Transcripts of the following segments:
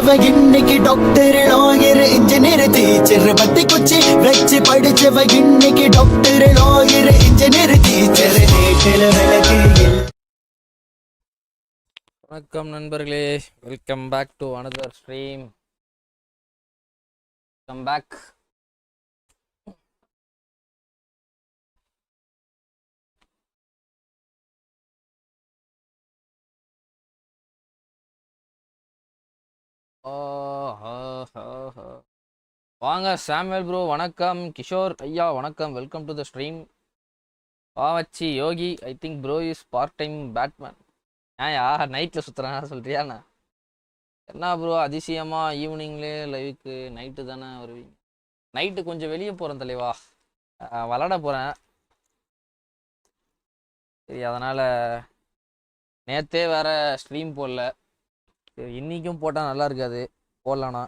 படிச்சவ இன்னைக்கு doctor lawyer engineer teacher பத்தி குச்சி வச்சு படிச்சவ இன்னைக்கு டாக்டர் லாயர் இன்ஜினியர் டீச்சர் நேட்டில விளக்கு. வணக்கம் நண்பர்களே, welcome back to another stream. Come back. வாங்க சாமுவேல் ப்ரோ, வணக்கம். கிஷோர் ஐயா வணக்கம், வெல்கம் டு த ஸ்ட்ரீம். பாவச்சி Yogi, I think bro is part time Batman. ஏன்யா நைட்டில் சுற்றுறேன் சொல்கிறியாண்ணா? என்ன ப்ரோ அதிசயமா ஈவினிங்லேயே லைவுக்கு? நைட்டு தானே வருவீங்க? நைட்டு கொஞ்சம் வெளியே போகிறேன் தலைவா, விளாட போகிறேன். சரி, அதனால் நேற்றே வேறு ஸ்ட்ரீம் போடல. சரி, இன்றைக்கும் போட்டால் நல்லா இருக்காது, போடலாண்ணா.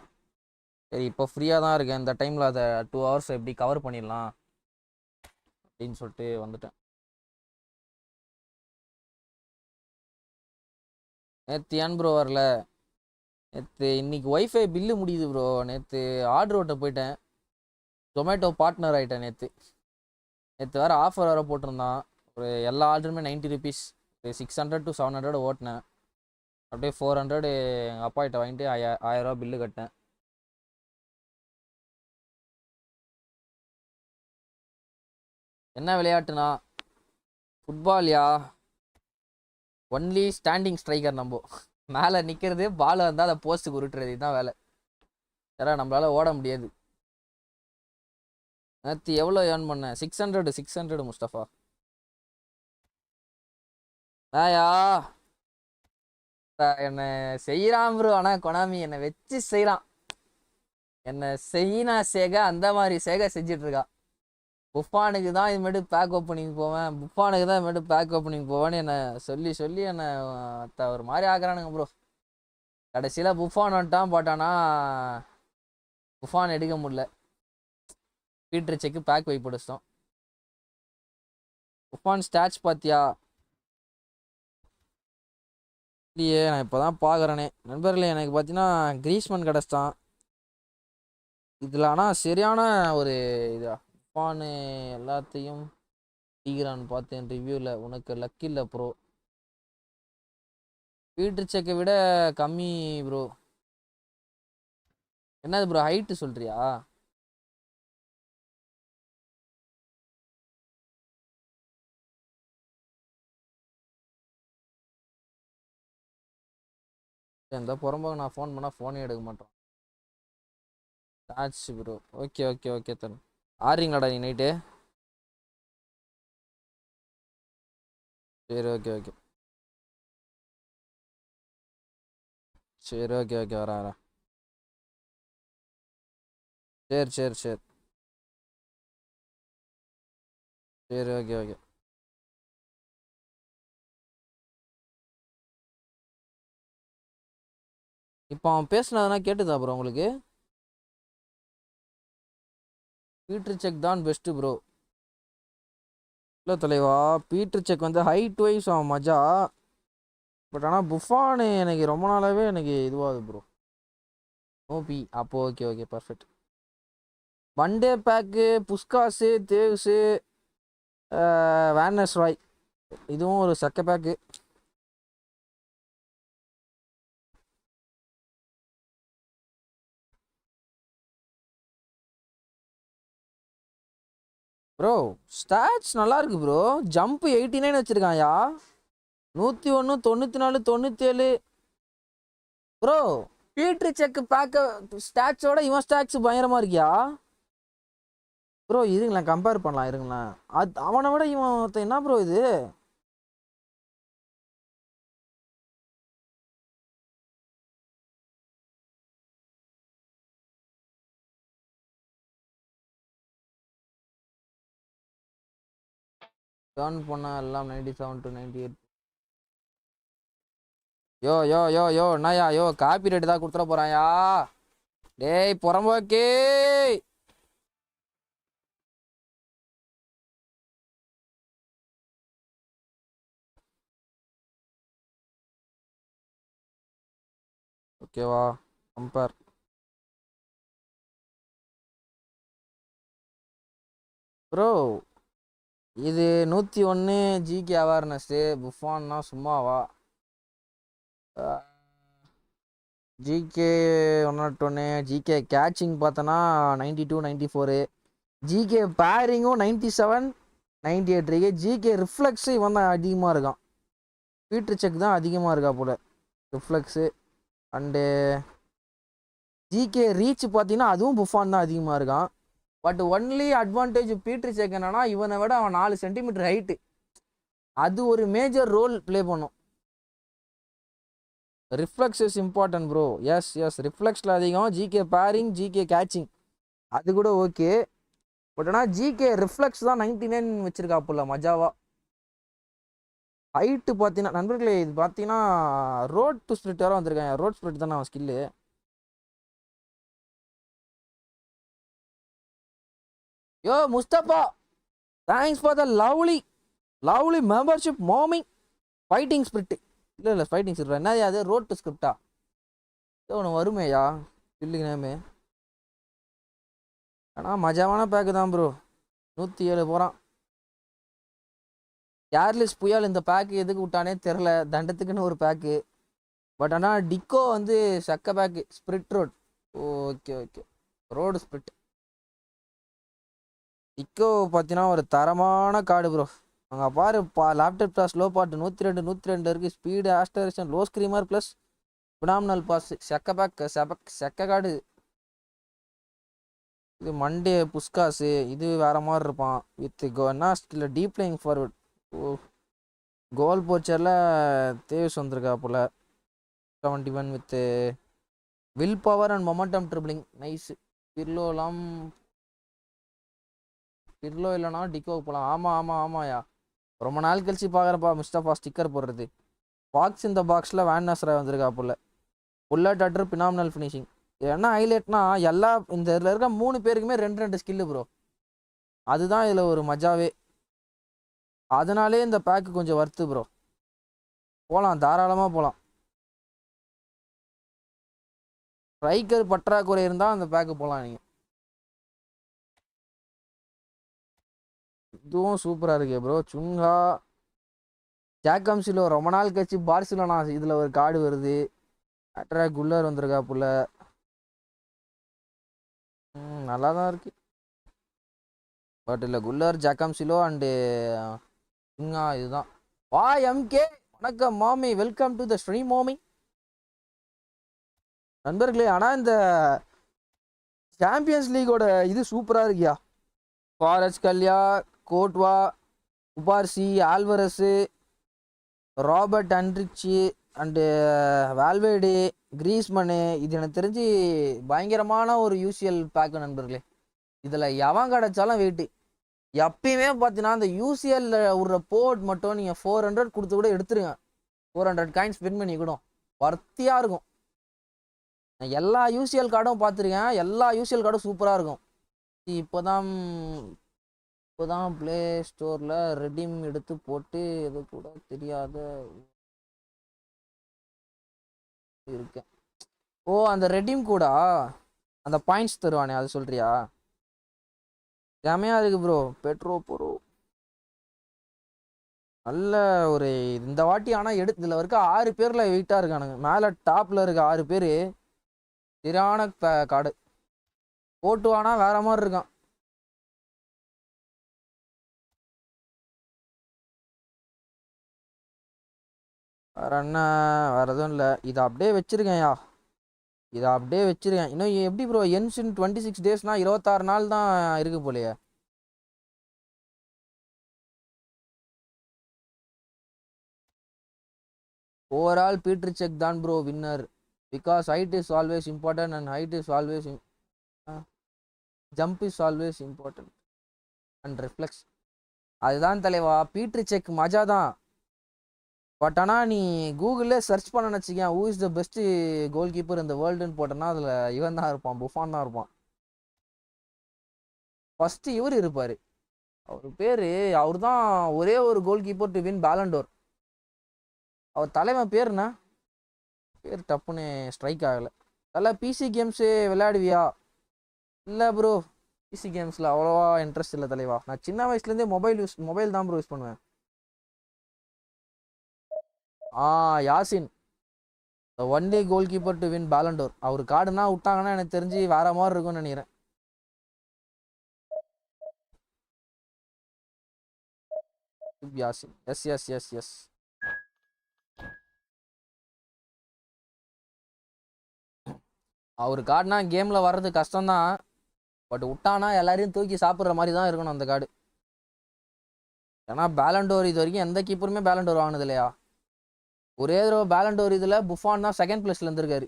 சரி, இப்போ ஃப்ரீயாக தான் இருக்கேன். இந்த டைமில் அதை 2 hours எப்படி கவர் பண்ணிடலாம் அப்படின்னு சொல்லிட்டு வந்துட்டேன். நேற்று ஏன் ப்ரோ வரல? நேற்று இன்னைக்கு ஒய்ஃபை பில்லு முடியுது ப்ரோ. நேற்று ஆர்டர் ஓட்ட போயிட்டேன், ஜொமேட்டோ பார்ட்னர் ஆகிட்டேன். நேற்று வேறு ஆஃபர் வேறு போட்டிருந்தான். ஒரு எல்லா ஆர்டருமே 90 rupees. 600 to 700 ஓட்டினேன். அப்படியே 400 எங்கள் அப்பா கிட்ட வாங்கிட்டு 1000 ரூபா பில்லு கட்டினேன். என்ன விளையாட்டுனா ஃபுட்பால்யா? Only standing striker. நம்ம மேலே நிற்கிறது, பால் வந்தால் அதை போஸ்ட்டுக்கு உருட்டுறது, இதுதான் வேலை. ஏன்னா நம்மளால் ஓட முடியாது. நேற்று எவ்வளோ ஏர்ன் பண்ணேன்? 600 முஸ்தஃபா. ஆயா என்னை செய்கிறான் ப்ரோ. ஆனால் கொனாமி என்னை வச்சு செய்கிறான். என்னை செய்யினா சேக அந்த மாதிரி சேக செஞ்சிட்ருக்கா. புஃபானுக்கு தான் இதுமாரி பேக் ஓப்பனிங் போவேன், புஃபானுக்கு தான் இதுமாரி பேக் ஓப்பனிங் போவேன்னு என்னை சொல்லி சொல்லி என்னை ஒரு மாதிரி ஆக்குறானுங்க ப்ரோ. கடைசியில் புஃபான் வந்துட்டான். போட்டானா புஃபான் எடுக்க முடியல. பீட்டர் செக்கு பேக் வை பிடிச்சிட்டோம். புஃபான் ஸ்டாட்ச் பார்த்தியா? இல்லையே, நான் இப்போ தான் பார்க்குறேனே. நண்பர்களே, எனக்கு பார்த்தீங்கன்னா கிரீஸ்மன் கிடச்சிட்டான் இதில். ஆனால் சரியான ஒரு இதா புஃபானு எல்லாத்தையும் தீக்கிறான்னு பார்த்தேன் ரிவ்யூவில். உனக்கு லக் இல்லை ப்ரோ. பீட்டர் செக்கை விட கம்மி ப்ரோ. என்னது ப்ரோ ஹைட்டு சொல்கிறியா? எந்த புறம்போக்கு நான் ஃபோன் பண்ணால் ஃபோனே எடுக்க மாட்டோம். ஆச்சு ப்ரோ. ஓகே ஓகே ஓகே தரும். ஆடுறீங்களாடா நீ நைட்டு? சரி ஓகே ஓகே சரி ஓகே ஓகே வரேன் வரேன். சரி சரி சரி சரி ஓகே ஓகே. இப்போ அவன் பேசுனதுனா கேட்டுதா ப்ரோ உங்களுக்கு? பீட்டர் செக் தான் பெஸ்ட்டு ப்ரோ. இல்லை தலைவா, பீட்டர் செக் வந்து ஹைட் வைஸ் அவன் மஜா. பட் ஆனால் புஃபானு எனக்கு ரொம்ப நாளாகவே எனக்கு இதுவாகுது ப்ரோ. ஓபி அப்போ okay okay perfect. One day pack Puskas தேவ்ஸு வேர்னஸ் ராய், இதுவும் ஒரு சக்க பேக்கு. ப்ரோ ஸ்டாட்ச் நல்லா இருக்கு ப்ரோ. ஜம்ப் 89 வச்சிருக்கான்யா. 101 94 97 ப்ரோ. பீட்ரு செக் பேக்க ஸ்டாட்சோட இவன் ஸ்டாட்ச் பயங்கரமா இருக்கியா ப்ரோ? இருங்களேன், கம்பேர் பண்ணலாம் இருங்களேன். அவனை விட இவன் என்ன ப்ரோ இது? டர்ன் பண்ண எல்லாம் 97 to 98. யோ யோ யோ யோ என்னயா யோ, காப்பி ரேட்டு தான் கொடுத்துட போறான்யா. டேய் புறம்போக்கே. ஓகேவா? கம்பேர். ப்ரோ இது 101 ஜிகே அவேர்னஸ்ஸு. புஃபான்னா சும்மாவா? ஜிகே 101, ஜிகே கேட்சிங் பார்த்தோன்னா 92 94, ஜிகே பேரிங்கும் 97 98 இருக்கு. ஜிகே ரிஃப்ளெக்ஸு இவன் தான் அதிகமாக இருக்கான். பீட்டர் செக் தான் அதிகமாக இருக்கா போல ரிஃப்ளெக்ஸு. அண்டு ஜிகே ரீச் பார்த்தீங்கன்னா அதுவும் புஃபான் தான் அதிகமாக இருக்கான். But only advantage Peter Cech என்னன்னா இவனை விட அவன் 4 சென்டிமீட்டர் ஹைட்டு. அது ஒரு மேஜர் ரோல் ப்ளே பண்ணும். Reflex is important bro. Yes yes ரிஃப்ளெக்ஸில் அதிகம். ஜிகே பேரிங், ஜிகே கேட்சிங் அது கூட ஓகே. பட் ஆனால் ஜிகே ரிஃப்ளெக்ஸ் தான் 99 வச்சிருக்கா போல மஜாவா. ஹைட்டு பார்த்தீங்கன்னா நண்பர்களே இது பார்த்தீங்கன்னா ரோட் டு ஸ்பிரிட் வேறு வந்திருக்காங்க. ரோட் ஸ்பிரிட் தானே அவன் skill. Yo Mustafa, thanks for the lovely membership morning. Fighting spirit இல்லை ஃபைட்டிங் ஸ்பிரிட் என்ன அது? Road to script? ஒன்று வருமேயா இல்லைங்க நேமு. ஆனால் மஜாவான பேக்கு தான் ப்ரோ. 107 போகிறான். கேர்லெஸ் புயல் இந்த பேக்கு எதுக்கு விட்டானே தெரில. தண்டத்துக்குன்னு ஒரு பேக்கு. பட் ஆனால் டிக்கோ வந்து சக்க pack. Spirit road. Okay okay road spirit. Deco பார்த்தீங்கன்னா ஒரு தரமான கார்டு ப்ரோ. அங்கே பாரு லேப்டாப் டாஸ் லோ பாட்டு 102 இருக்குது. Speed acceleration low screamer plus phenomenal pass. செக்க பேக் செக்க கார்டு. இது மண்டே புஸ்காஸு. இது வேறு மாதிரி இருப்பான். வித் என்ன இல்லை deep playing forward. Oh goal போச்சரில் தேவ்ஸ் வந்திருக்கா போல். 71 with will power and momentum dribbling. Nice. Pirlo இல்லைனா டிக்கோக்கு போகலாம். ஆமாயா ரொம்ப நாள் கழிச்சு பார்க்குறப்பா முஸ்தபா ஸ்டிக்கர் போடுறது. பாக்ஸ் இந்த பாக்ஸில் வேன்னஸ்ரா வந்திருக்கா போல். Bullet header phenomenal finishing. இது என்ன ஹைலைட்னா எல்லா இந்த இதில் இருக்க 3 பேருக்குமே 2 ஸ்கில்லு ப்ரோ. அதுதான் இதில் ஒரு மஜாவே. அதனாலே இந்த பேக்கு கொஞ்சம் வர்த்து ப்ரோ. போகலாம் தாராளமாக போகலாம். ஸ்ட்ரைக்கர் பற்றாக்குறை இருந்தால் அந்த பேக்கு போகலாம் நீங்கள். இதுவும் சூப்பராக இருக்கு ப்ரோ. சுங்கா ஜாக்கம்ஸிலோ ரொம்ப நாள் கழிச்சு பார்சிலோனா இதில் ஒரு கார்டு வருது. அட்ரா குல்லர் வந்திருக்கா புள்ள. நல்லா தான் இருக்கு. பட் இல்லை குல்லர் ஜாக்கம்ஸிலோ அண்டு சுங்கா இதுதான். வா எம்கே வணக்கம் மாமி. வெல்கம் டு த ஸ்ட்ரீம் மாமி. நண்பர்களே ஆனால் இந்த சாம்பியன்ஸ் லீகோட இது சூப்பராக இருக்கியா. ஃபாரஸ்ட் கல்யா, கோட்வா, Cubarsi, Alvarez, Robert Andrich and Valverde, Griezmann. இது எனக்கு தெரிஞ்சு பயங்கரமான ஒரு யூசிஎல் பேக்கு நண்பர்களே. இதில் எவன் கிடச்சாலும் வெயிட்டு. எப்பயுமே பார்த்தீங்கன்னா இந்த யூசிஎல்ல விடுற போர்ட் மட்டும் நீங்கள் 400 கொடுத்து கூட எடுத்துருங்க. 400 காயின்ஸ் ஸ்பெண்ட் பண்ணி கூட வர்த்தியாக இருக்கும். நான் எல்லா யூசிஎல் கார்டும் பார்த்துருக்கேன். எல்லா யூசிஎல் கார்டும் சூப்பராக இருக்கும். இப்போதான் ப்ளே ஸ்டோரில் ரெடீம் எடுத்து போட்டு எது கூட தெரியாத இருக்கேன். ஓ அந்த ரெடீம் கூட அந்த பாயிண்ட்ஸ் தருவானே அது சொல்றியா? செமையாக இருக்கு ப்ரோ. பெட்ரோ நல்ல ஒரு இந்த வாட்டி. ஆனால் இதில் இருக்க 6 பேரில் வெயிட்டாக இருக்கானுங்க. மேலே டாப்பில் இருக்க 6 பேர் சரியான கார்டு. போட்டுவானா வேற மாதிரி இருக்கான். வேற என்ன வேற எதுவும் இல்லை. இதை அப்படியே வச்சிருக்கேன்யா. இன்னும் எப்படி ப்ரோ என்ஸ் இன் 26 டேஸ்னா 26 நாள் தான் இருக்கு போலையே. ஓவரால் பீட்டர் செக் தான் bro winner. Because height is always important and height is always jump is always important and reflex. அதுதான் தலைவா. பீட்டர் செக் மஜா தான். பட் ஆனால் நீ கூகுளில் சர்ச் பண்ண வச்சுக்கேன் who is the best goal keeper இந்த வேர்ல்டுன்னு போட்டோன்னா அதில் இவன் தான் இருப்பான். புஃபான் தான் இருப்பான். ஃபஸ்ட்டு இவர் இருப்பார். அவர் பேர் அவர் தான் ஒரே ஒரு goal keeper to win Ballon d'Or. அவர் தலைவன் பேர் என்ன பேர் டப்புன்னு ஸ்ட்ரைக் ஆகலை. தல பிசி கேம்ஸு விளையாடுவியா? இல்லை ப்ரோ, பிசி கேம்ஸில் அவ்வளோவா இன்ட்ரெஸ்ட் இல்லை தலைவா. நான் சின்ன வயசுலேருந்தே மொபைல் தான் ப்ரோ யூஸ் பண்ணுவேன். Yashin, the only goal keeper to win Ballon d'Or. அவர் கார்டுனா விட்டாங்கன்னா எனக்கு தெரிஞ்சு வேற மாதிரி இருக்கும்னு நினைக்கிறேன். Yashin, yes yes yes yes. அவர் கார்டுனா கேமில் வர்றது கஷ்டம்தான், பட் விட்டானா எல்லாரையும் தூக்கி சாப்பிட்ற மாதிரி தான் இருக்கணும் அந்த கார்டு. ஏன்னா பேலண்டோர் இது வரைக்கும் எந்த கீப்பருமே பேலண்டோர் வாங்கினது இல்லையா. ஒரே தடவை பேலண்டோர் இதில் புஃபான் தான் செகண்ட் பிளேஸ்ல இருந்திருக்காரு.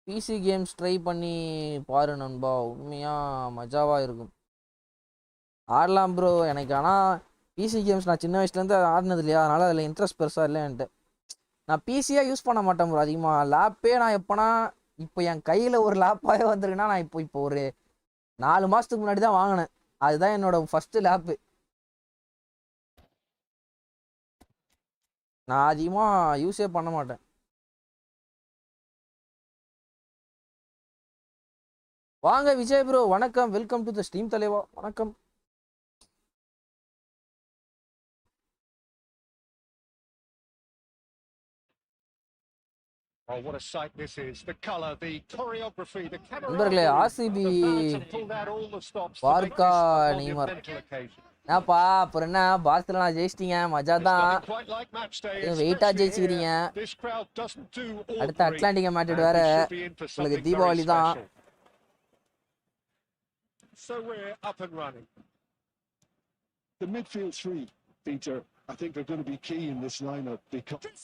பிசி கேம்ஸ் ட்ரை பண்ணி பாரு நண்பா, உண்மையாக மஜாவாக இருக்கும். ஆடலாம் ப்ரோ. எனக்கு ஆனால் பிசி கேம்ஸ் நான் சின்ன வயசுலேருந்து ஆடினது இல்லையா, அதனால் அதில் இன்ட்ரெஸ்ட் பெருசாக இல்லை என்கிட்ட. நான் பிசியாக யூஸ் பண்ண மாட்டேன் ப்ரோ அதிகமாக. லேப்பே நான் எப்போனா, இப்போ என் கையில் ஒரு லேப்பாகவே வந்திருக்குன்னா நான் இப்போ ஒரு 4 மாதத்துக்கு முன்னாடி தான் வாங்கினேன். அதுதான் என்னோட ஃபஸ்ட்டு லேப்பு. நான் அதிகமாக யூஸே பண்ண மாட்டேன். வாங்க விஜய் ப்ரோ, வணக்கம், வெல்கம் டு த ஸ்ட்ரீம் தலைவா, வணக்கம். Oh, what a sight this is. The color, the choreography, the camera. நண்பர்களே, ஆர்சிபி பார்க்கா நெய்மர் என்னப்பா அப்புறம் என்ன, பார்சலோனா ஜெயிச்சிட்டீங்க, மஜா தான். வெயிட்டா ஜெயிச்சுக்கிறீங்க. அடுத்த அட்லாண்டிகா மேட்ச் வேற, உங்களுக்கு தீபாவளி தான். So we're up and running. The midfield three, Peter, I think they're going to be key in this lineup because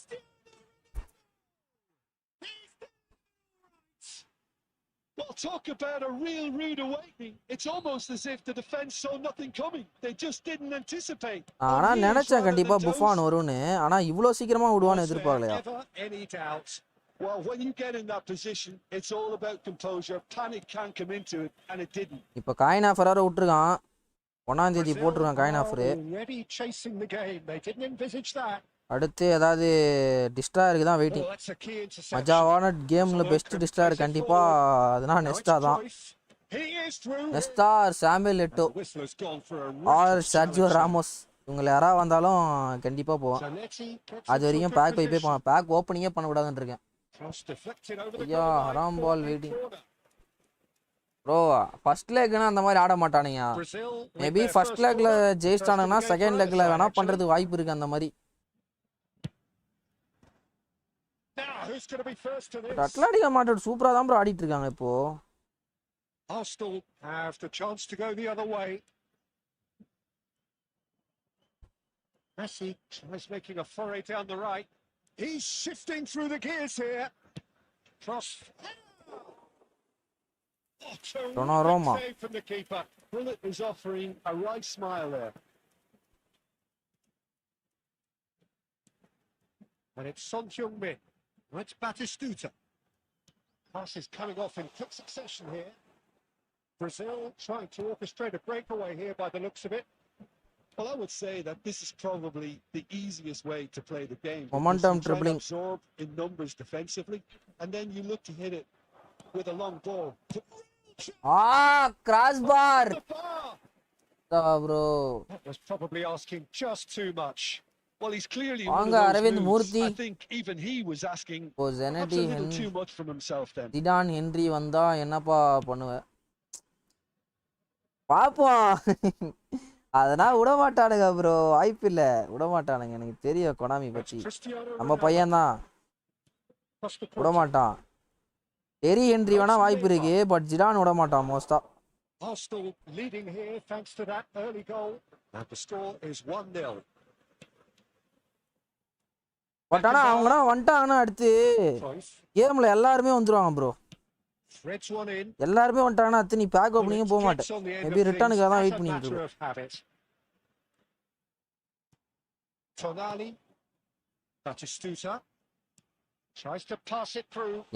well, talk about a real rude awakening. It's almost as if the defense saw nothing coming. They just didn't anticipate. ஆனா நினைச்சேன் கண்டிப்பா புஃபான் வரும்னு, ஆனா இவ்ளோ சீக்கிரமா விடுவான்னு எதிர்பார்க்கலையா. Any doubt? Well, when you get in that position, it's all about composure. Panic can't come into it, and it didn't. இப்போ coin offer வேற விட்டுருக்கான், 1ஆம் தேதி போட்டுருக்கான் coin offer. Already chasing the game. They didn't envisage that. அடுத்து ஏதாவது டிஸ்ட்ராயருக்கு தான் waiting. மஜாவான கேமில் பெஸ்ட் டிஸ்ட்ராயர் கண்டிப்பாக அதுனா நெஸ்டா தான். Nesta or Samuel Eto'o or Sergio Ramos, இவங்களை யாராவது வந்தாலும் கண்டிப்பாக போவேன். அது வரைக்கும் பேக் ஓப்பனிங்கே பண்ணக்கூடாதுன்னு இருக்கேன். ஐயா ஹராம் பால் வெயிட்டிங் ப்ரோ. ஃபர்ஸ்ட் லெக்னா அந்த மாதிரி ஆட மாட்டானுங்க. மேபி ஃபர்ஸ்ட் லெக்ல ஜெயிச்சிட்டானுங்கன்னா செகண்ட் லெக்ல வேணா பண்ணுறதுக்கு வாய்ப்பு இருக்குது அந்த மாதிரி. அட்லாண்டிகா மேட்ச் சூப்பரா தான் ப்ரோ ஆடிட்டு இருக்காங்க இப்போ. Arsenal have the chance to go the other way. Messi is making a foray down the right. He's shifting through the gears here. Cross. Roma from the keeper. Bullet is offering a right smile there. And it's Son Heung-min. It's Batistuta. Pass is coming off in quick succession here. Brazil trying to orchestrate a breakaway here by the looks of it. Well, I would say that this is probably the easiest way to play the game. Momentum dribbling. Absorb in numbers defensively, and then you look to hit it with a long ball. Crossbar. Bro. That was probably asking just too much. Well, he's clearly one of those moves. I think even he was asking a little too much from himself then. Zidane Henry வந்தா என்னப்பா பண்ணுவ பாப்போம். அதெல்லாம் விட மாட்டானுங்க bro, வாய்ப்பு இல்லை, விட மாட்டானுங்க. எனக்கு தெரியும் கொனாமி பற்றி, நம்ம பையன்தான் விட மாட்டான். டெரி ஹென்றி வேணா வாய்ப்பு இருக்கு, பட் ஜிடான் விட மாட்டான் மோஸ்டா. Arsenal leading here thanks to that early goal, and the score is 1-0. But ஆனா அவங்கனா வந்துட்டாங்கன்னா அடுத்து கேம்ல எல்லாருமே வந்துருவாங்க ப்ரோ. எல்லாருமே வந்துட்டாங்கன்னா அடுத்து நீ பேக் ஓப்பனிங்கே போக மாட்டேன். மேபி ரிட்டர்னுக்காக தான் வெயிட் பண்ணிட்டு இருக்கேன்.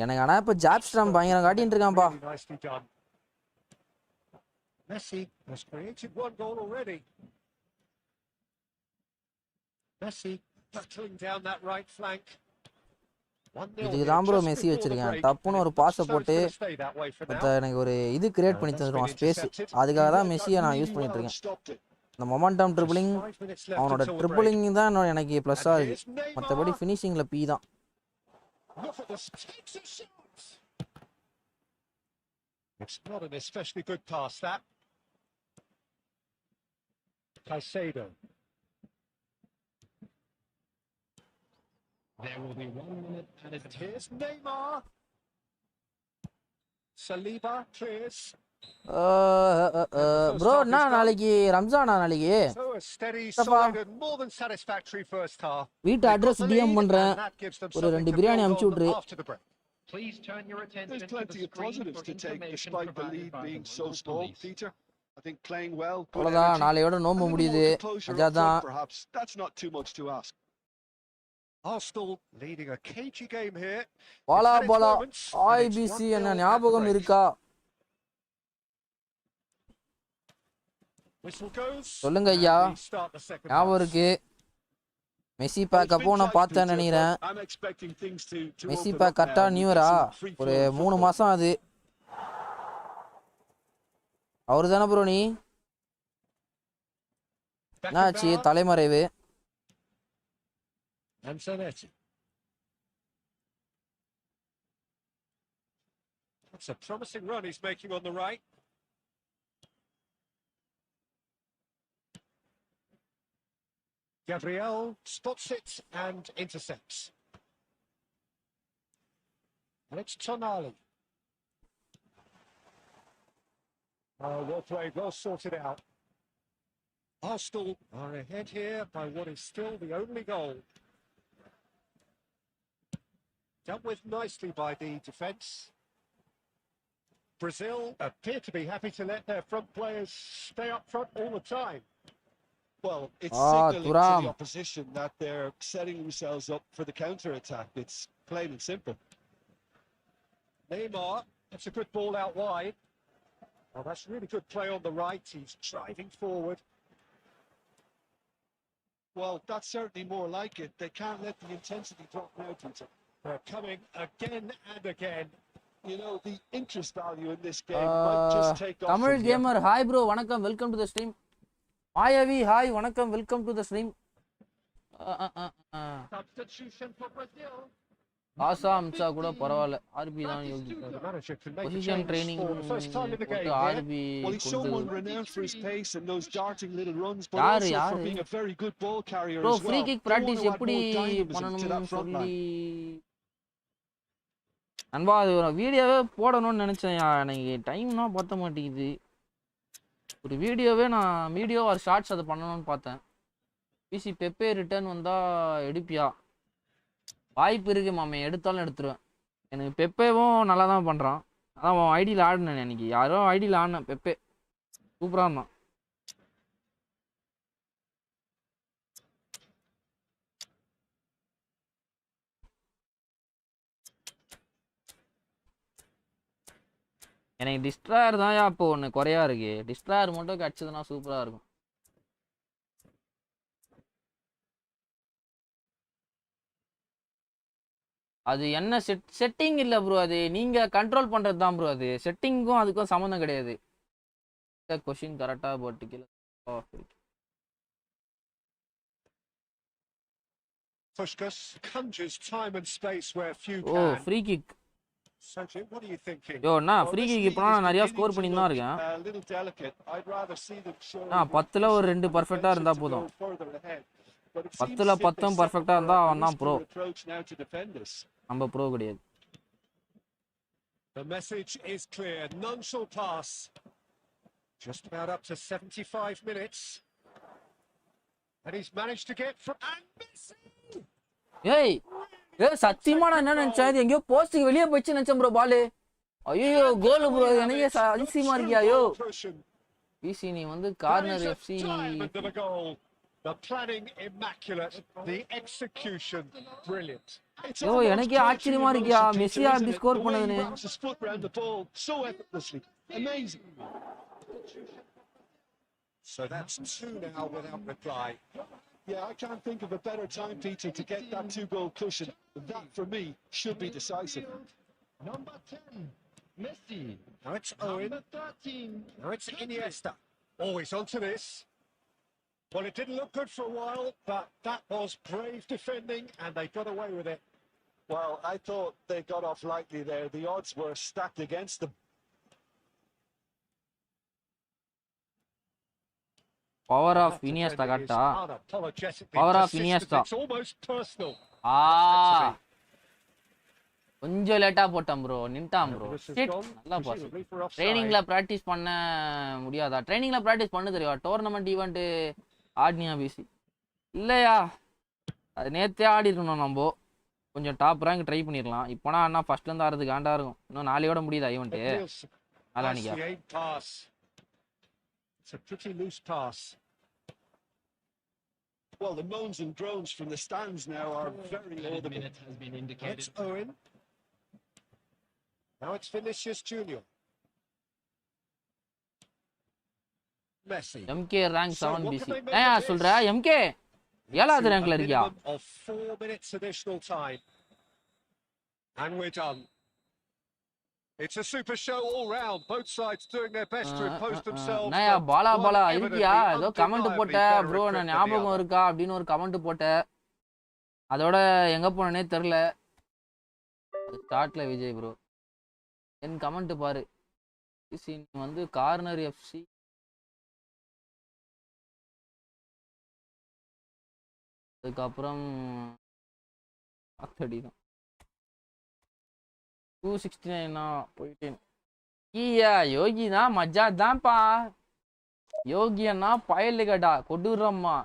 எனக்கு ஆனா இப்ப ஜாப்ஸ்டாம் பயங்கரம் காட்டிட்டு இருக்கான்பா. Messi has created one goal already. Messi battling down that right flank. 1-0 இதுக்கு here தான் bro just Messi before the வச்சிருக்கேன். break, and டப்புன்னு ஒரு it looks பாஸை as though it's போட்டு going to stay that way for now. எனக்கு ஒரு இது கிரியேட் பண்ணி That's been தந்துடுவான் ஸ்பேஸ். intercepted. அதுக்காக தான் Read மெஸ்ஸியை that நான் யூஸ் really பண்ணிட்டு well and இருக்கேன். stopped it. இந்த momentum Just dribbling 5 minutes left அவனோட until the break. ட்ரிபிளிங் தான் எனக்கு ப்ளஸ்ஸாக And இருக்குது. here's Neymar. மற்றபடி ஃபினிஷிங்கில் பி தான். Look at this. Takes a shot. It's not an especially good pass, that. Caicedo. There will be 1 minute and here's Neymar. Saliba clears. Bro நான் நாளைக்கு ரம்ஜானா நாளைக்கு So a steady, solid and more than satisfactory first half. வீட்டு address DM பண்ணுறேன். ஒரு 2 பிரியாணி அமுச்சு விட்ரு. Please turn your attention There's to the plenty of screen positives for to take information despite the provided lead by being the so local small, police. Peter. I think playing well, good அவ்வளோதான், energy. நாளையோட A நோம்பு little முடியுது. more composure up அஜாதான். front, perhaps. That's not too much to ask. Arsenal leading a cagey game here. பாலா It's had its பாலா moments, and it's ஐபிசி 1-0 என்ன at the ஞாபகம் break. இருக்கா? Whistle goes. சொல்லுங்க and ஐயா. we start the second ஞாபகம் half. இருக்கு. மெஸ்ஸி Well, பேக் it's அப்போ been நான் tight, பார்த்தேன்னு Peter, நினைக்கிறேன். but I'm expecting things to Messi open back up கரெக்டாக now. We நியூரா get some free ஒரு flowing 3 football. மாதம் அது. அவரு தானே ப்ரோ நீ? என்னாச்சு Beckenbauer தலைமறைவு? and Zanetti. That's a promising run he's making on the right. Gabriel spots it and intercepts. And it's Tonali. Oh, well played, well sorted out. Arsenal are ahead here by what is still the only goal. Dealt with nicely by the defence. Brazil appear to be happy to let their front players stay up front all the time. Well, it's Ah, signalling to Thuram. the opposition that they're setting themselves up for the counter-attack. It's plain and simple. Neymar, that's a good ball out wide. Oh, that's really good play on the right. He's driving forward. Well, that's certainly more like it. They can't let the intensity drop now, Peter. They're coming again and again. You know, the interest value in this game might just take off Tamil from here. Gamer hi bro, வணக்கம், welcome to the stream. மாயவி hi, வணக்கம், welcome to the stream. Substitution for Brazil. காசா அம்சா கூட பரவாயில்ல, RB தான் The யோகிக்கிறாரு. manager can make a position change training for the first time in the game போட்டு here. ஆர்பி Well, he's கொடுத்து. someone renowned for his pace and those darting little runs, but யாரு also யாரு for being a very good ball carrier bro? as free well. Kick Don't want practice to add எப்படி more dynamism to that பண்ணணும்னு front சொல்லி line. நண்பா, அது ஒரு வீடியோவே போடணும்னு நினச்சேன். எனக்கு டைம்னா பத்த மாட்டேங்குது. ஒரு வீடியோவே நான் வீடியோ ஒரு ஷார்ட்ஸ் அதை பண்ணணும்னு பார்த்தேன். பிசி பெப்பே ரிட்டர்ன் வந்தால் எடுப்பியா? வாய்ப்பு இருக்கு மாமே, எடுத்தாலும் எடுத்துருவேன். எனக்கு பெப்பேவும் நல்லா தான் பண்ணுறான். அதான் அவன் ஐடியில் ஆடினேன் அன்னைக்கு. யாரோ ஐடியில் ஆடினேன் பெப்பே, சூப்பராக இருந்தான். எனக்கு டிஸ்ட்ராயர் தான் இப்போ ஒன்று குறையா இருக்கு. டிஸ்ட்ராயர் மட்டும் கிடச்சதுன்னா சூப்பராக இருக்கும். அது என்ன செட்டிங் இல்லை ப்ரோ, அது நீங்கள் கண்ட்ரோல் பண்ணுறது தான் ப்ரோ. அது செட்டிங்கும் அதுக்கும் சம்மந்தம் கிடையாது. கொஷின் கரெக்டாக போட்டுக்கல. Puskas conjures time and space where few ஓ, can. Free kick. Sanjay, what are you thinking? யோ நான் Well, free this kick lead இப்போ is நான் நிறையா beginning ஸ்கோர் to பண்ணி தான் look இருக்கேன். a little delicate. I'd rather see them show ah, the 10ல் ஒரு position 2 and பர்ஃபெக்டாக defensive இருந்தால் to போதும். go further ahead. But it seems 10ல் as if they 10 set பர்ஃபெக்டாக up இருந்தால் a அவன் தான் bro. riskier approach now to defend this. நம்ம bro கிடையாது. The message is clear. None shall pass. Just about up to 75 minutes. And he's managed to get from... And Messi! ஏய் சத்தியமா நான் என்ன நினைச்சேன், இது எங்கேயோ போஸ்ட்டுக்கு வெளியே போயிடுச்சு நினைச்சேன் ப்ரோ. பாலு ஐயோ கோல் ப்ரோ, எனக்கே அதிசயமா இருக்கியா? ஐயோ பிசி நீ corner FC. The planning immaculate, the execution brilliant. ஐயோ எனக்கே ஆச்சரியமா இருக்கியா மெஸ்ஸி அப்படி ஸ்கோர் பண்ணதுன்னு. So effortlessly. Amazing. So that's 2 now without reply. Yeah, I can't think of a better time, Peter, to get that 2-goal cushion. That, for me, should be decisive. Number 10, Messi. Now it's Owen. Number 13. Now it's Iniesta. Always onto this. Well, it didn't look good for a while, but that was brave defending, and they got away with it. Well, I thought they got off lightly there. The odds were stacked against them. Power That of Iniesta defender is காட்டா unapologetically Power of persistent. Iniesta. It's almost personal. Ah That's meant to கொஞ்சம் லேட்டா போட்டான் ப்ரோ, நின்ட்டான் ப்ரோ. This has shit, gone, நல்லா pass. presumably for offside. ட்ரைனிங்ல practice பண்ண முடியாதா? ட்ரைனிங்ல பிராக்டிஸ் பண்ண தெரியும். டோர்னமெண்ட் ஈவெண்ட் ஆடினியா பிசி இல்லையா? அது நேத்தே ஆடி இருக்கணும். நம்ம கொஞ்சம் டாப் ரேங்க் ட்ரை பண்ணிடலாம். இப்போனா அண்ணா ஃபர்ஸ்ட்ல இருந்து ஆடுறதுக்கு ஆண்டா இருக்கும். இன்னும் நாளையோட முடியுதா event? Nielsen. நாளானிக்கா? That's the aim pass. It's a pretty loose pass. Well, the moans and groans from the stands now are very audible. Minute has been indicated. It's Owen. Now it's Vinicius Junior. Messi. MK rank So 7 what PC. can they make ஏன் of this? சொல்ற? MK ஏழாவது ரேங்க்ல A இருக்கியா? minimum of 4 minutes additional time. And we're done. It's a super show all round. Both sides doing their best to impose themselves. Naya but Bala one Bala evidently இருக்கியா? ஏதோ comment undeniably போட்ட better bro, equipped நான் than the ஞாபகம் other. இருக்கா அப்படின்னு ஒரு comment போட்டேன். அதோட எங்க போனேனே தெரியல. ஸ்டார்ட்ல விஜய் ப்ரோ என் கமெண்ட் பாரு. வந்து கார்னர் எஃப்சி அதுக்கப்புறம் அத்தடிதான் 269 போயிட்டேன். ஈயா யோகி தான் மஜா தான்ப்பா. யோகி அண்ணா பயலுகடா கொடூரம்மா.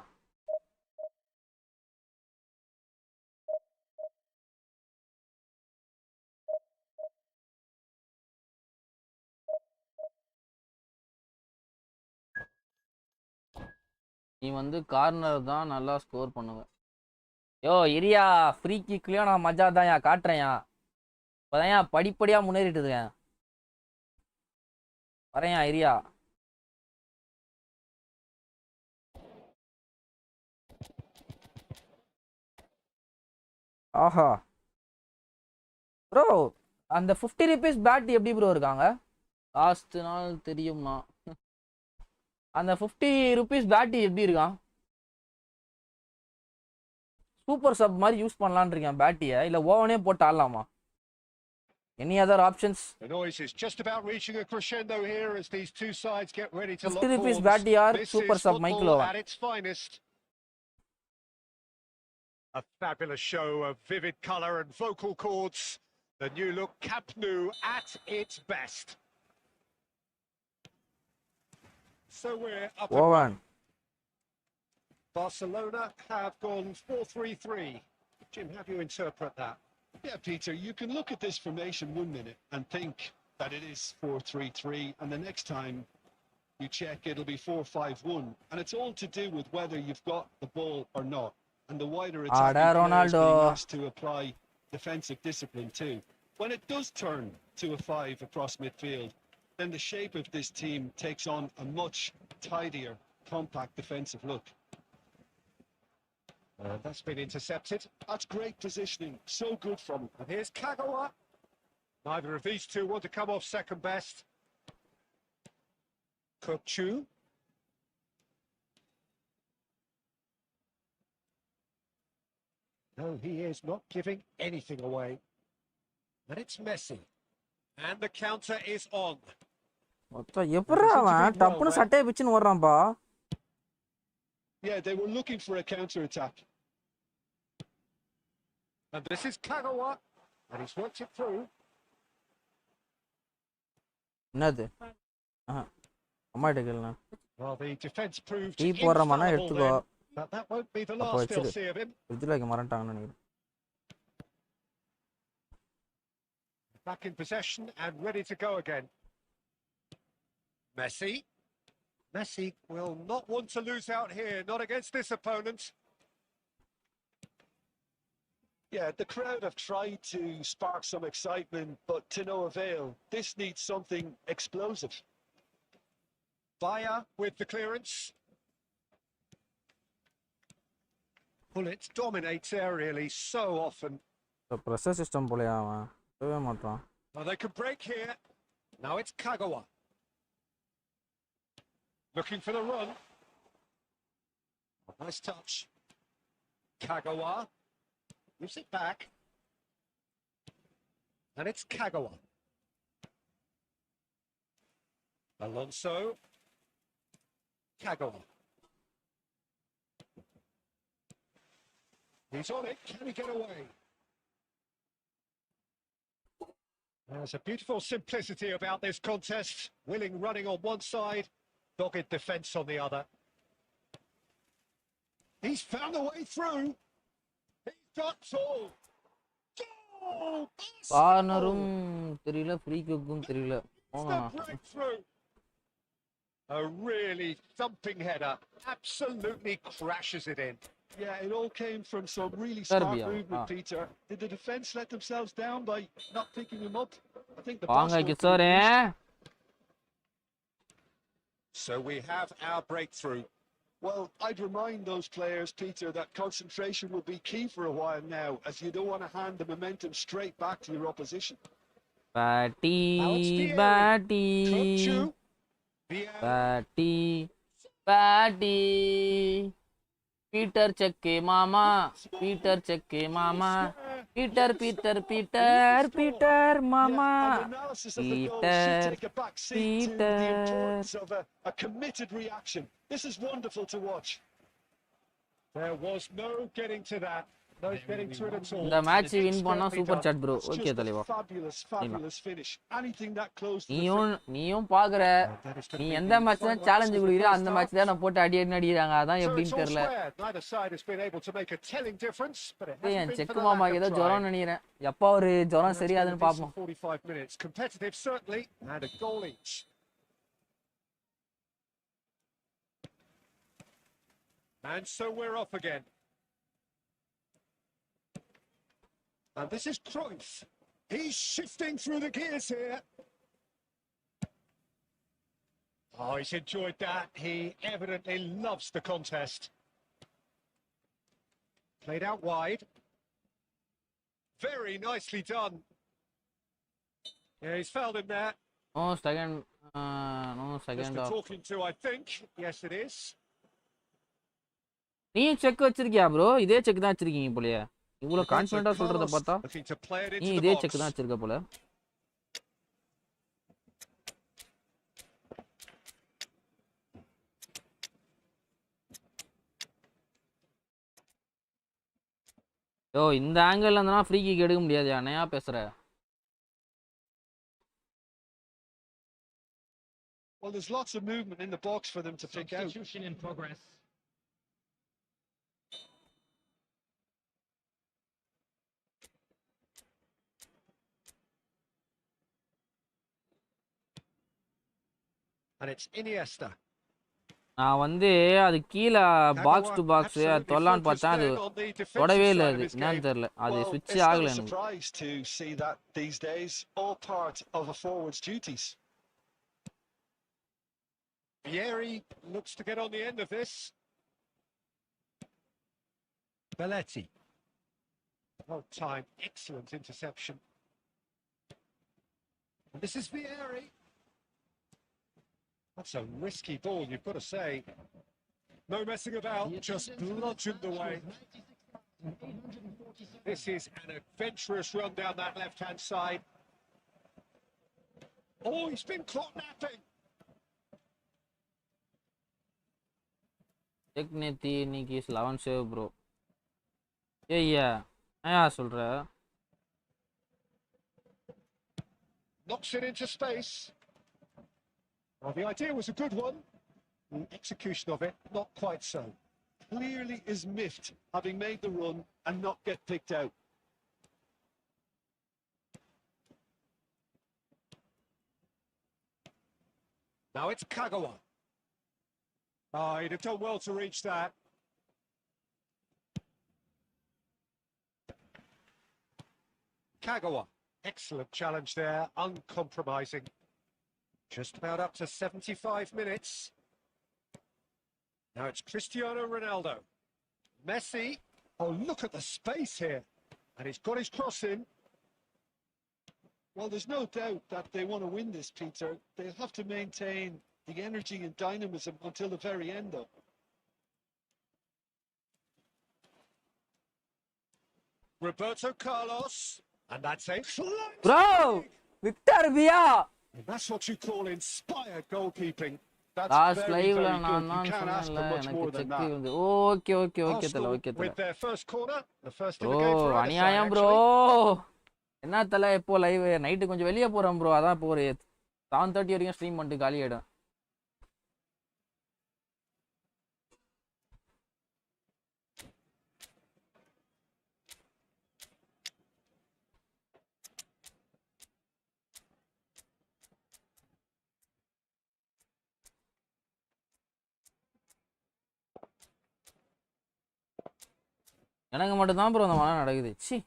நீ வந்து கார்னர் தான் நல்லா ஸ்கோர் பண்ணுவ. யோ இரியா, ஃப்ரீ கிக்லயும் நான் மஜா தான் காட்டுறேன். இப்போதான் படிப்படியா முன்னேறிட்டு இருக்கேன். வரேன் இரியா. ஆஹா ப்ரோ, அந்த 50 rupees பேட் எப்படி ப்ரோ இருக்காங்க? லாஸ்ட் நாள் தெரியும்னா அந்த 50 rupees பேட் எப்படி இருக்கான்? சூப்பர் சப் மாதிரி யூஸ் பண்ணலான்னு இருக்கேன் பேட்டியை, இல்லை ஓவனே போட்டு ஆடலாமா? Any other options? The noise is just about reaching a crescendo here as these two sides get ready to 50 lock rupees horns. batty or This super is sub football Michael Owen. at its finest. A fabulous show of vivid colour and vocal cords. The new look Camp Nou at its best. So we're up and Owen. running. Barcelona have gone 4-3-3. Jim, how do you interpret that? Yeah, Peter, you can look at this formation 1 minute and think that it is 4-3-3, and the next time you check, it'll be 4-5-1. And it's all to do with whether you've got the ball or not. And the wider attacking players Ronaldo. being asked to apply defensive discipline too. When it does turn to a 5 across midfield, then the shape of this team takes on a much tidier, compact defensive look. That's been intercepted. That's great positioning. So good from him. And here's Kagawa. Neither of these two want to come off second best. Kochu. No, he is not giving anything away. And it's Messi. And the counter is on. எப்படா அவன் டப்புன்னு சட்டையை பிச்சுன்னு ஓடுறான்பா. Yeah, they were looking for a counter attack. And this is Kagawa. And he's worked it through. என்னது? அம்மாட்ட கேளுண்ணா. Well, the defense proved tea போடுறமானா infallible எடுத்துக்கோ. then, but that won't be the அப்போ last they'll வச்சிரு. see of him. ஃப்ரிட்ஜில் வைக்க மறந்துட்டாங்கன்னு நினைக்கிறேன். Back in possession and ready to go again. Messi. Messi will not want to lose out here, not against this opponent. Yeah, the crowd have tried to spark some excitement, but to no avail. This needs something explosive. Bayer with the clearance. Well, it dominates aerially so often. இந்த pressure system போலயா அவன் சொல்லவே மாட்டான். Well, they could break here. Now it's Kagawa. Looking for the run. Nice touch. Kagawa. Gives it back. And it's Kagawa. Alonso. Kagawa. He's on it. Can he get away? There's a beautiful simplicity about this contest. Willing running on one side, dogged defence on the other. He's found a way through. He's got all. கார்னரும் தெரியல, free கிக்கும் தெரியல. The breakthrough. A really thumping header. Absolutely crashes it in. Yeah, it all came from some really smart Serbia. movement, Peter. Did the defence let themselves down by not picking him up? I think the வாங்க pass will கிஷோரே. So we have our breakthrough. Well, I'd remind those players, Peter, that concentration will be key for a while now, as you don't want to hand the momentum straight back to your opposition. பாட்டி Now it's Vieri. பாட்டி Coach you. Vieri. பாட்டி பாட்டி Peter செக்கே மாமா, Peter செக்கே மாமா, Peter Peter Peter Peter மாமா, Yeah, an analysis of the goal should take a back seat to the importance of a committed reaction. This is wonderful to watch. There was no getting to that. No getting to it at all. இந்த match win பண்ணா super chat bro. It's okay just a தலைவா. fabulous finish. Anything that close to the நீயும் பாக்குற, நீ எந்த match தான் challenge குடுக்குறியோ அந்த match தான் நான் போட்டு அடி அடிறாங்க. அதான் So it's எப்படின்னு all தெரியல. square. Neither side has been able to make a telling difference, but it hasn't N been cheque for the மாமா lack of ஏதோ trying. ஜுரம் நினைக்கிறேன். எப்போ ஒரு ஜுரம் That's been a சரியாதுன்னு decent பாப்போம். 45 minutes. Competitive, certainly, and a goal each. And so we're off again. And this is Cruyff. He's shifting through the gears here. Oh, he's enjoyed that. He evidently loves the contest. Played out wide. Very nicely done. Yeah, he's fouled him there. No second Just off. talking to, I think. Yes, it is. நீயும் Cech வச்சிருக்கியா bro? இதே Cech தான் வச்சிருக்கீங்க போலயே. இவ்வளவு கான்ஃபிடென்ட்டா சொல்றத பார்த்தா Looking to play it நீ into the இதே box. செக் தான் வச்சிருக்க போல. யோ இந்த ஆங்கிள் இருந்தா ஃப்ரீ கிக் எடுக்க முடியாது. அணையா பேசுற. Well, there's lots of movement in the box for them to pick out. Substitution in progress. And it's Iniesta. நான் வந்து அது கீழ பாக்ஸ் டு பாக்ஸ் அது தொல்லான்னு பார்த்தா அது தொடவே இல்லை. அது என்னன்னு தெரியல. அது Well, ஸ்விட்ச் it's not ஆகல a எனக்கு. surprise to see that these days, all part of a forward's duties. Vieri looks to get on the end of this. Belletti. Well timed, excellent interception. And this is Vieri. That's a risky ball, you've got to say. No messing about, just bludgeoned away. This is an adventurous run down that left-hand side. Oh, he's been caught napping. Check நேத்தி இன்னைக்கு 11 save bro. ஏய்யா ஏயா சொல்ற? Knocks it into space. Well, the idea was a good one. The execution of it, not quite so. Clearly is miffed, having made the run and not get picked out. Now it's Kagawa. Oh, he'd have done well to reach that. Kagawa, excellent challenge there, uncompromising. Just about up to 75 minutes. Now it's Cristiano Ronaldo. Messi. Oh, look at the space here. And he's got his cross in. Well, there's no doubt that they want to win this, Peter. They'll have to maintain the energy and dynamism until the very end, though. Roberto Carlos. And that's it. Bro Victor வியா And that's what you call inspired goalkeeping. That's last very, லைவ்ல very good. நான் You தான் can't ask சொன்னேன்ல for much more எனக்கு than check that. வந்து okay okay okay தல Arsenal okay with தல their first corner, the first in bro the game for either side, அநியாயம் bro actually. என்ன தல இப்போ லைவ் நைட்டு கொஞ்சம் வெளியே போறேன் ப்ரோ அதான் இப்போ ஒரு 7:30 வரைக்கும் ஸ்ட்ரீம் பண்ணிட்டு காலி ஆயிடும் எனக்கு மட்டும் தான் ப்ரோ அந்த மழை நடக்குது சி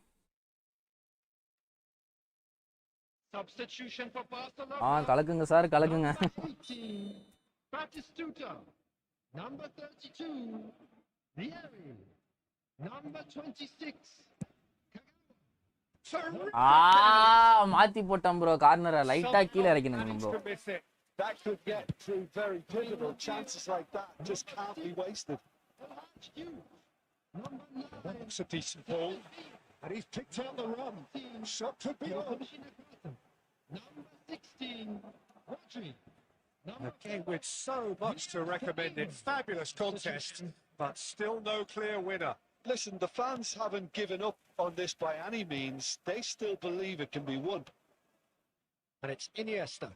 Substitution for Barcelona. கலக்குங்க சார் கலக்குங்க Number 18, Batistuta. Number 32, Vieri. Number 26, மாத்தி போட்டான் ப்ரோ கார்னரை லைட்டா கீழே இறக்கணுங்க Managed bro to miss it. That could get through very pivotal. Chances like that just can't be wasted. Number 9, That looks a decent ball. And he's picked out the run. Shot could be on. Number 16, Rodri. Again, with so much to recommend it. Fabulous contest, but still no clear winner. Listen, the fans haven't given up on this by any means. They still believe it can be won. And it's Iniesta.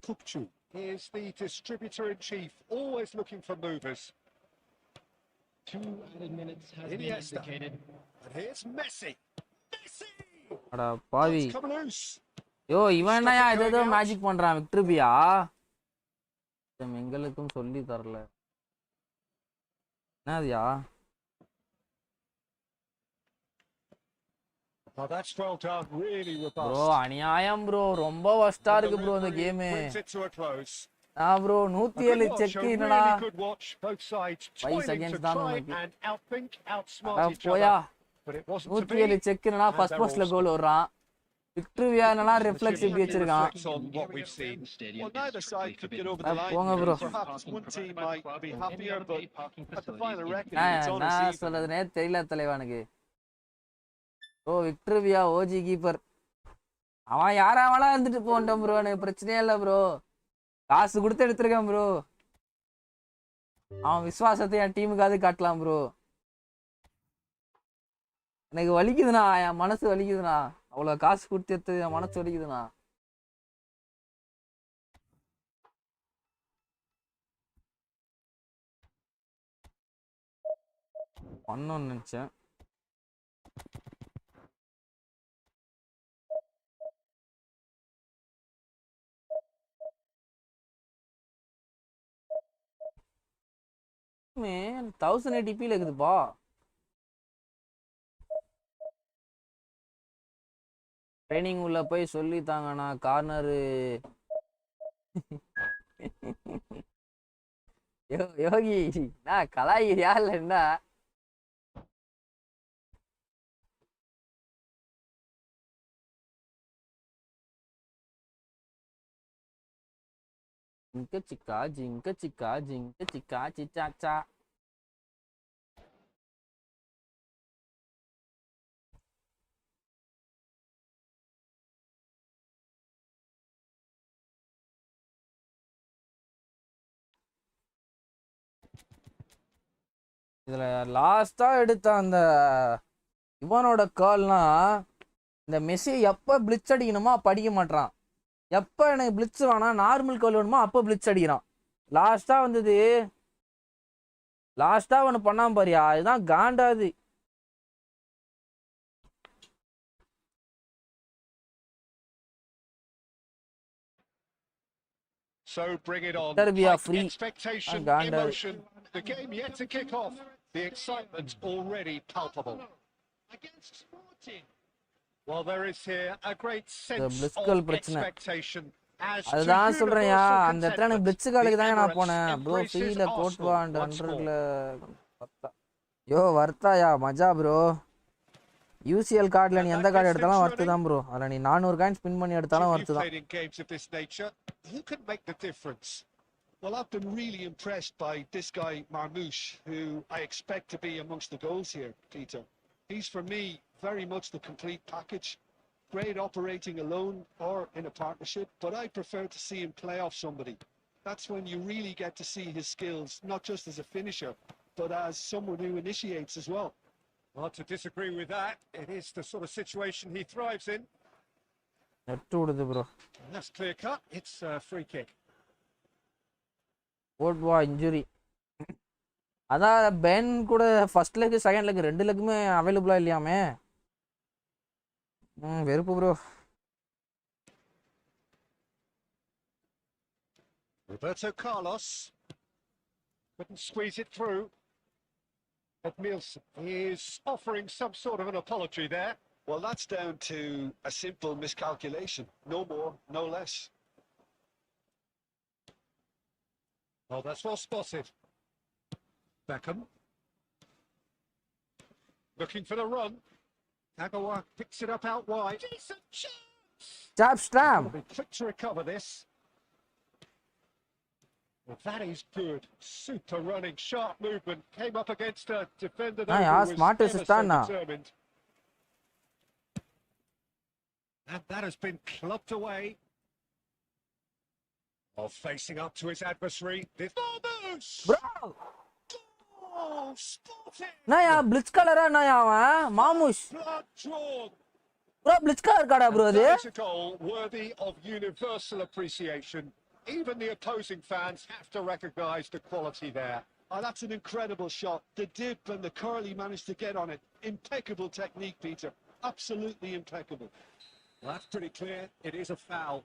Kupchu is the distributor-in-chief, always looking for movers. 2 added minutes has been Iniesta. indicated. And here's Messi. Messi! அடா பாவி It's come loose. யோ இவன் என்னயா ஏதோ magic பண்றான் விக்டர்பியா எங்களுக்கும் சொல்லி தரல என்னதுயா Oh, that's well done. Really bro robust. அநியாயம் ப்ரோ ரொம்ப வஸ்டா இருக்கு ப்ரோ இந்த Delivery game brings it to a close. Bro A good 107 watch, check a என்னடா really good watch. Both sides Twice toiling against to Dan try Maki. and outthink, outsmart அடா each போயா other. But it wasn't to 107 be. Check என்னடா first போஸ்ட்ல கோல் வர்றான் விக்டர்பியா என்னடா reflex இப்படி வச்சிருக்கான் Reflects on what we've seen. Well, neither side could get over the line. போங்க bro Perhaps one team might be happier, but at the final reckoning, it's on நான் us even. சொல்றதுனே தெரியல தலைவானுக்கு ஓ விக்டர்பியா OG keeper அவன் யாராவனா இருந்துட்டு போன்ட்டான் bro எனக்கு பிரச்சனையே இல்லை bro காசு கொடுத்து எடுத்திருக்கான் ப்ரோ அவன் விசுவாசத்தை என் டீமுக்காவது காட்டலாம் ப்ரோ எனக்கு வலிக்குதுண்ணா என் மனசு வலிக்குதுண்ணா அவ்வளோ காசு கொடுத்து எடுத்து என் மனசு வலிக்குதுண்ணா பண்ணணும்னு நினச்சேன் Man, 1080p இருக்குதுப்பா ட்ரைனிங் உள்ள போய் சொல்லி தாங்கண்ணா கார்னரு யோகி நான் கலாயிரியா இல்லை என்ன ஜிங்க சிக்கா ஜிங்க சிக்கா ஜிங்க சிக்கா சிச்சாச்சா இதுல லாஸ்டா எடுத்த அந்த இவனோட கால்னா இந்த மெஸ்ஸி எப்ப பிளிச் அடிக்கணுமோ அப்ப அடிக்க மாட்டான் எப்ப எனக்கு பிளிச் வேணாம் நார்மல் கால் வேணுமோ அப்ப பிளிச் அடிக்கிறான் லாஸ்டா வந்தது லாஸ்டா ஒன்று பண்ணாம பாரியா இதுதான் காண்டாது So bring it on. Serbia Hype, free. expectation, Ganda. emotion. The game yet to kick off. The excitement already palpable. Against Sporting. Well, there is here a great sense Bliscal of பிரச்சனை. expectation. As to அதுதான் சொல்றேன்யா universal அந்த இடத்துல எனக்கு contentment, பிளிச்சு காலுக்கு the தாங்க நான் Emirates போனேன் bro embraces ஃப்ரீல Arsenal போட்டு வாண்டு once more. 100ல யோ வர்த்தாயா மஜா ப்ரோ. UCL கார்டில் நீ And எந்த that கார்டு gets things எடுத்தாலும் வர்த்து running. தான் ப்ரோ. அதில் நீ 400 காயின் ஸ்பின் பண்ணி எடுத்தாலும் Jim, you've வர்த்து தான். played in games of this nature. Who can make the difference? Well, I've been really impressed by this guy, Marmouche, who I expect to be amongst the goals here, Peter. He's, for me, very much the complete package. Great operating alone or in a partnership, but I prefer to see him play off somebody. That's when you really get to see his skills, not just as a finisher, but as someone who initiates as well. Hard to disagree with that. It is the sort of situation he thrives in. Net விடுது bro. And that's clear cut. It's a free kick. ஓட்வா injury. அதான் பென் கூட first leg second leg 2 லெக்குமே அவைலபிளா இல்லையாமே. வெறுப்பு bro. Roberto Carlos couldn't squeeze it through. Edmilson is offering some sort of an apology there. Well, that's down to a simple miscalculation. No more, no less. Oh, that's well spotted. Beckham looking for the run. Agawa picks it up out wide. Decent chance. Jab stram. Be quick to recover this. Well, that is good. Super running, sharp movement. Came up against a defender that was smart ever so assistant now. determined. And that has been clubbed away. Oh, facing up to his adversary. This Bro. Oh, spotted. நாயா blitz கலரா நாயா அவன் மாமுஷ். Blood drawn. Bro blitz colour காடா bro அது. That is a goal worthy of universal appreciation. Even the opposing fans have to recognise the quality there. Oh, that's an incredible shot. The dip and the curl he managed to get on it. Impeccable technique, Peter. Absolutely impeccable. Well, that's pretty clear. It is a foul.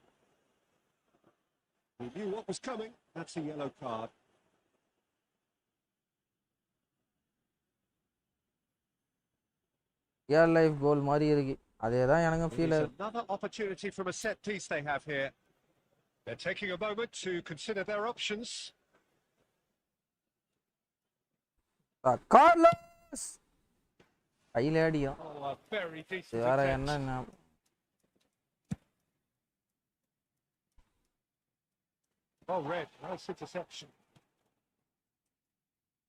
We knew what was coming. That's a yellow card. Real life கோல் மாதிரி இருக்கு. அதே தான் எனக்கு feel It is ஆகுது. another opportunity from a set piece they have here. They're taking a moment to consider their options. Carlos கையில அடியும். Oh, a very decent வேற attempt. என்ன Oh, red. Nice interception.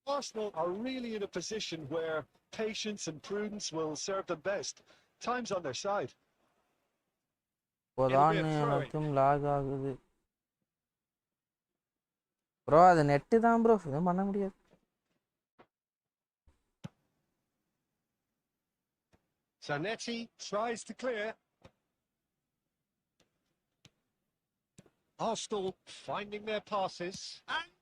Arsenal are really in a position where patience and prudence will serve them best. Time's on their side. இப்போதான் எனக்கும் lock ஆகுது. Bro அது net தான் bro, எதுவும் பண்ண முடியாது. Zanetti tries to clear. Arsenal finding their passes. And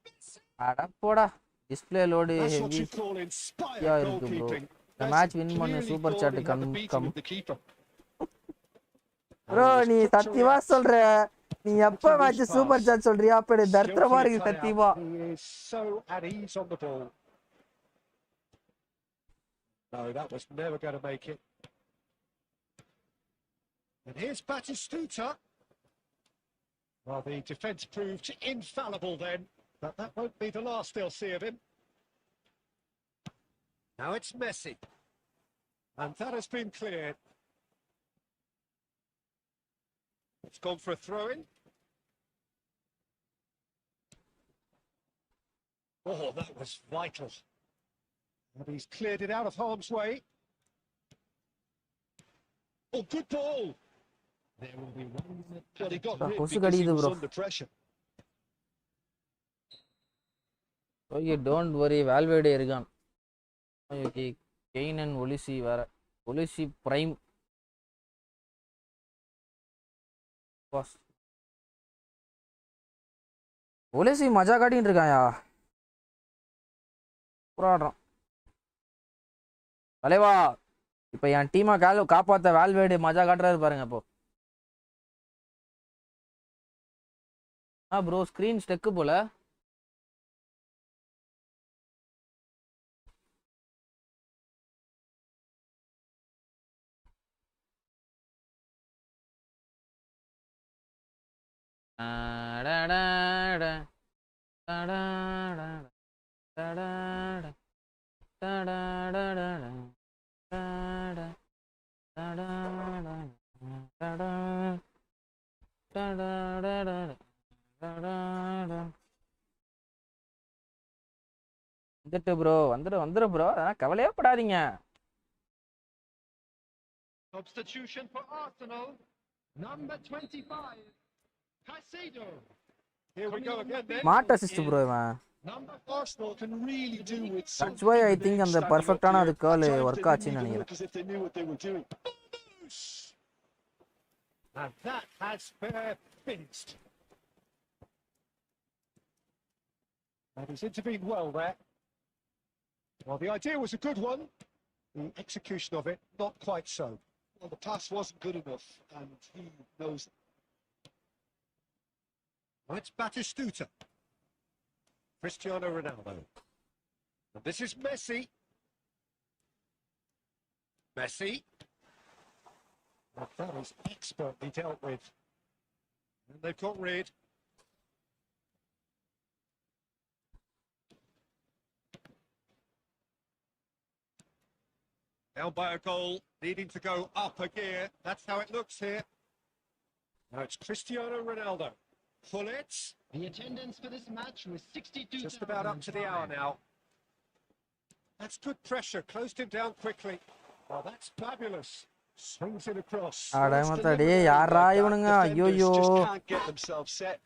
அட போடா display load that's what heavy you call inspired இருக்கு ப்ரோ. goalkeeping. இந்த மேட்ச் வின் பண்ண சூப்பர் சாட் கம் கம். The keeper. ப்ரோ நீ சத்தியமா சொல்ற, நீ எப்ப மேட்ச் சூப்பர் சாட் சொல்றியா அப்ப தர்த்தமா இருக்கு சத்தியமா. He is so at ease on the ball. No, that was never going to make it. And here's Batistuta. Well, the defence proved infallible then, but that won't be the last they'll see of him. Now it's Messi. And that has been cleared. It's gone for a throw-in. Oh, that was vital. And he's cleared it out of harm's way. Oh, good ball. There will be one minute. Well, he got hit கொசு because he கடிக்குது was bro. under pressure. Okay don't worry Valverde இருக்கான். Okay gain and ஒலிசி வேற. ஒலிசி prime pass. ஒலிசி மஜா காட்டின்னு இருக்காயா. புறாடுறான் தலைவா. இப்போ என் டீமை காப்பாற்ற வால்வேர்டு மஜா காட்டுறாரு பாருங்க இப்போ. ப்ரோ ஸ்க்ரீன் ஸ்டெக்கு போல. வந்துட்டு ப்ரோ வந்துடும் ப்ரோ, அதெல்லாம் கவலையே படாதீங்க. Substitution for Arsenal. Number 25, Caicedo. Here we go again then. Smart assist bro இவன். Arsenal can really do with some. That's why I think அந்த பர்ஃபெக்ட்டான அது கால் ஒர்க் ஆச்சுன்னு நினைக்கிறேன். Because if they knew what they were doing. And that has finished. And he's intervened well there. Well, the idea was a good one. The execution of it, not quite so. Well, the pass wasn't good enough, and he knows it. Well, it's Batistuta. Cristiano Ronaldo. And this is Messi. Messi. Well, that is expertly dealt with. And they've got rid. Down by a goal, needing to go up a gear. That's how it looks here. Now it's Cristiano Ronaldo. Full it. The attendance for this match was 62. Just about up to the hour now. That's good pressure. Closed him down quickly. Oh, that's fabulous. Swings it across. அடமத்தடி யாரா இவனுங்க? ஐயோ Just can't get themselves set.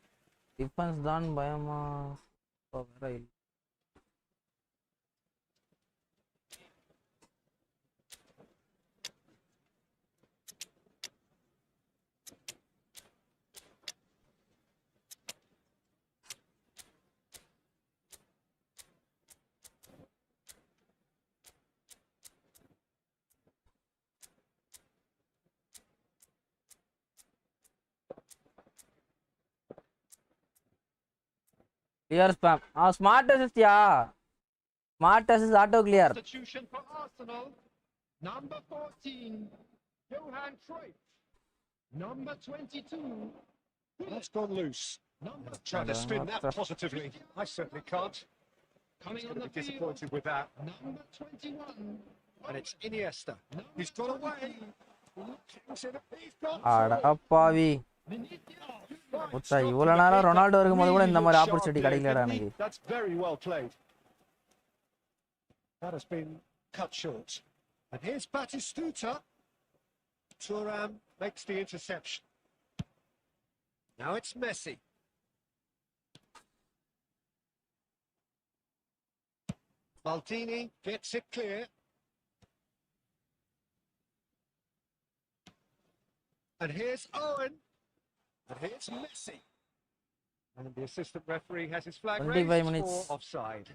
Defence தான் பயமா வேற இல்ல. Clear spam. Smart assist, yeah. Smart assist auto clear. Substitution for Arsenal. Number 14, Johan Cruyff. Number 22. That's gone loose. Number Trying to spin that positively. I certainly can't. coming He's on going the to be field. disappointed with that. Number 21. And it's Iniesta. He's got away. He's got அடப்பாவி. ஒத்த இவ்வளவு நேரம் Ronaldo இருக்கும்போது கூட இந்த மாதிரி opportunity கிடைக்கலடா எனக்கு. That's very well played. That has been cut short. And here's Batistuta. Thuram makes the interception. Now it's Messi. Maldini gets it clear. And here's Owen. And here's Messi. And the assistant referee has his flag 25 raised minutes. for offside.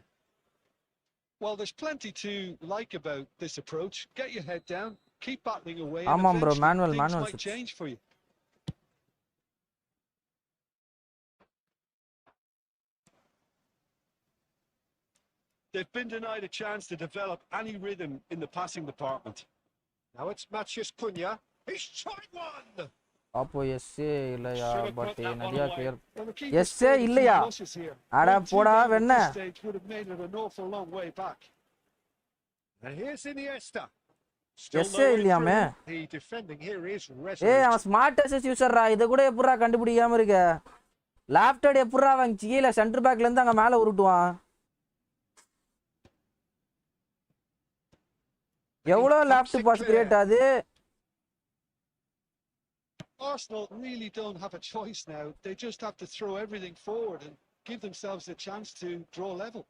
Well, there's plenty to like about this approach. Get your head down, keep battling away, ஆமா and bro, eventually manual things might switch. change for you. They've been denied a chance to develop any rhythm in the passing department. Now it's Matheus Cunha. He's tried one. அப்போ எஸ்ஏ இல்லையா? But நிறைய clear Well, the keeper எஸ்ஏ scored a few இல்லையா? losses here. அட One, two போடா down at வெண்ண. this stage would have made it an awful long way back. And here's Iniesta. SA இல்லையாமே? The defending here is ஏய் resolute. அவன் smart assist யூசர்ரா. இத கூட எப்பறா கண்டுபிடிக்காம இருக்க? லெஃப்ட் ஹேண்ட் எப்பறா அவன் கீழ சென்டர் பேக்ல இருந்து அங்க மேல உருட்டுவான்? எவ்வளவு லெஃப்ட் பாஸ் கிரியேட் ஆது? Arsenal really don't have a choice now. They just have to throw everything forward and give themselves a chance to draw level.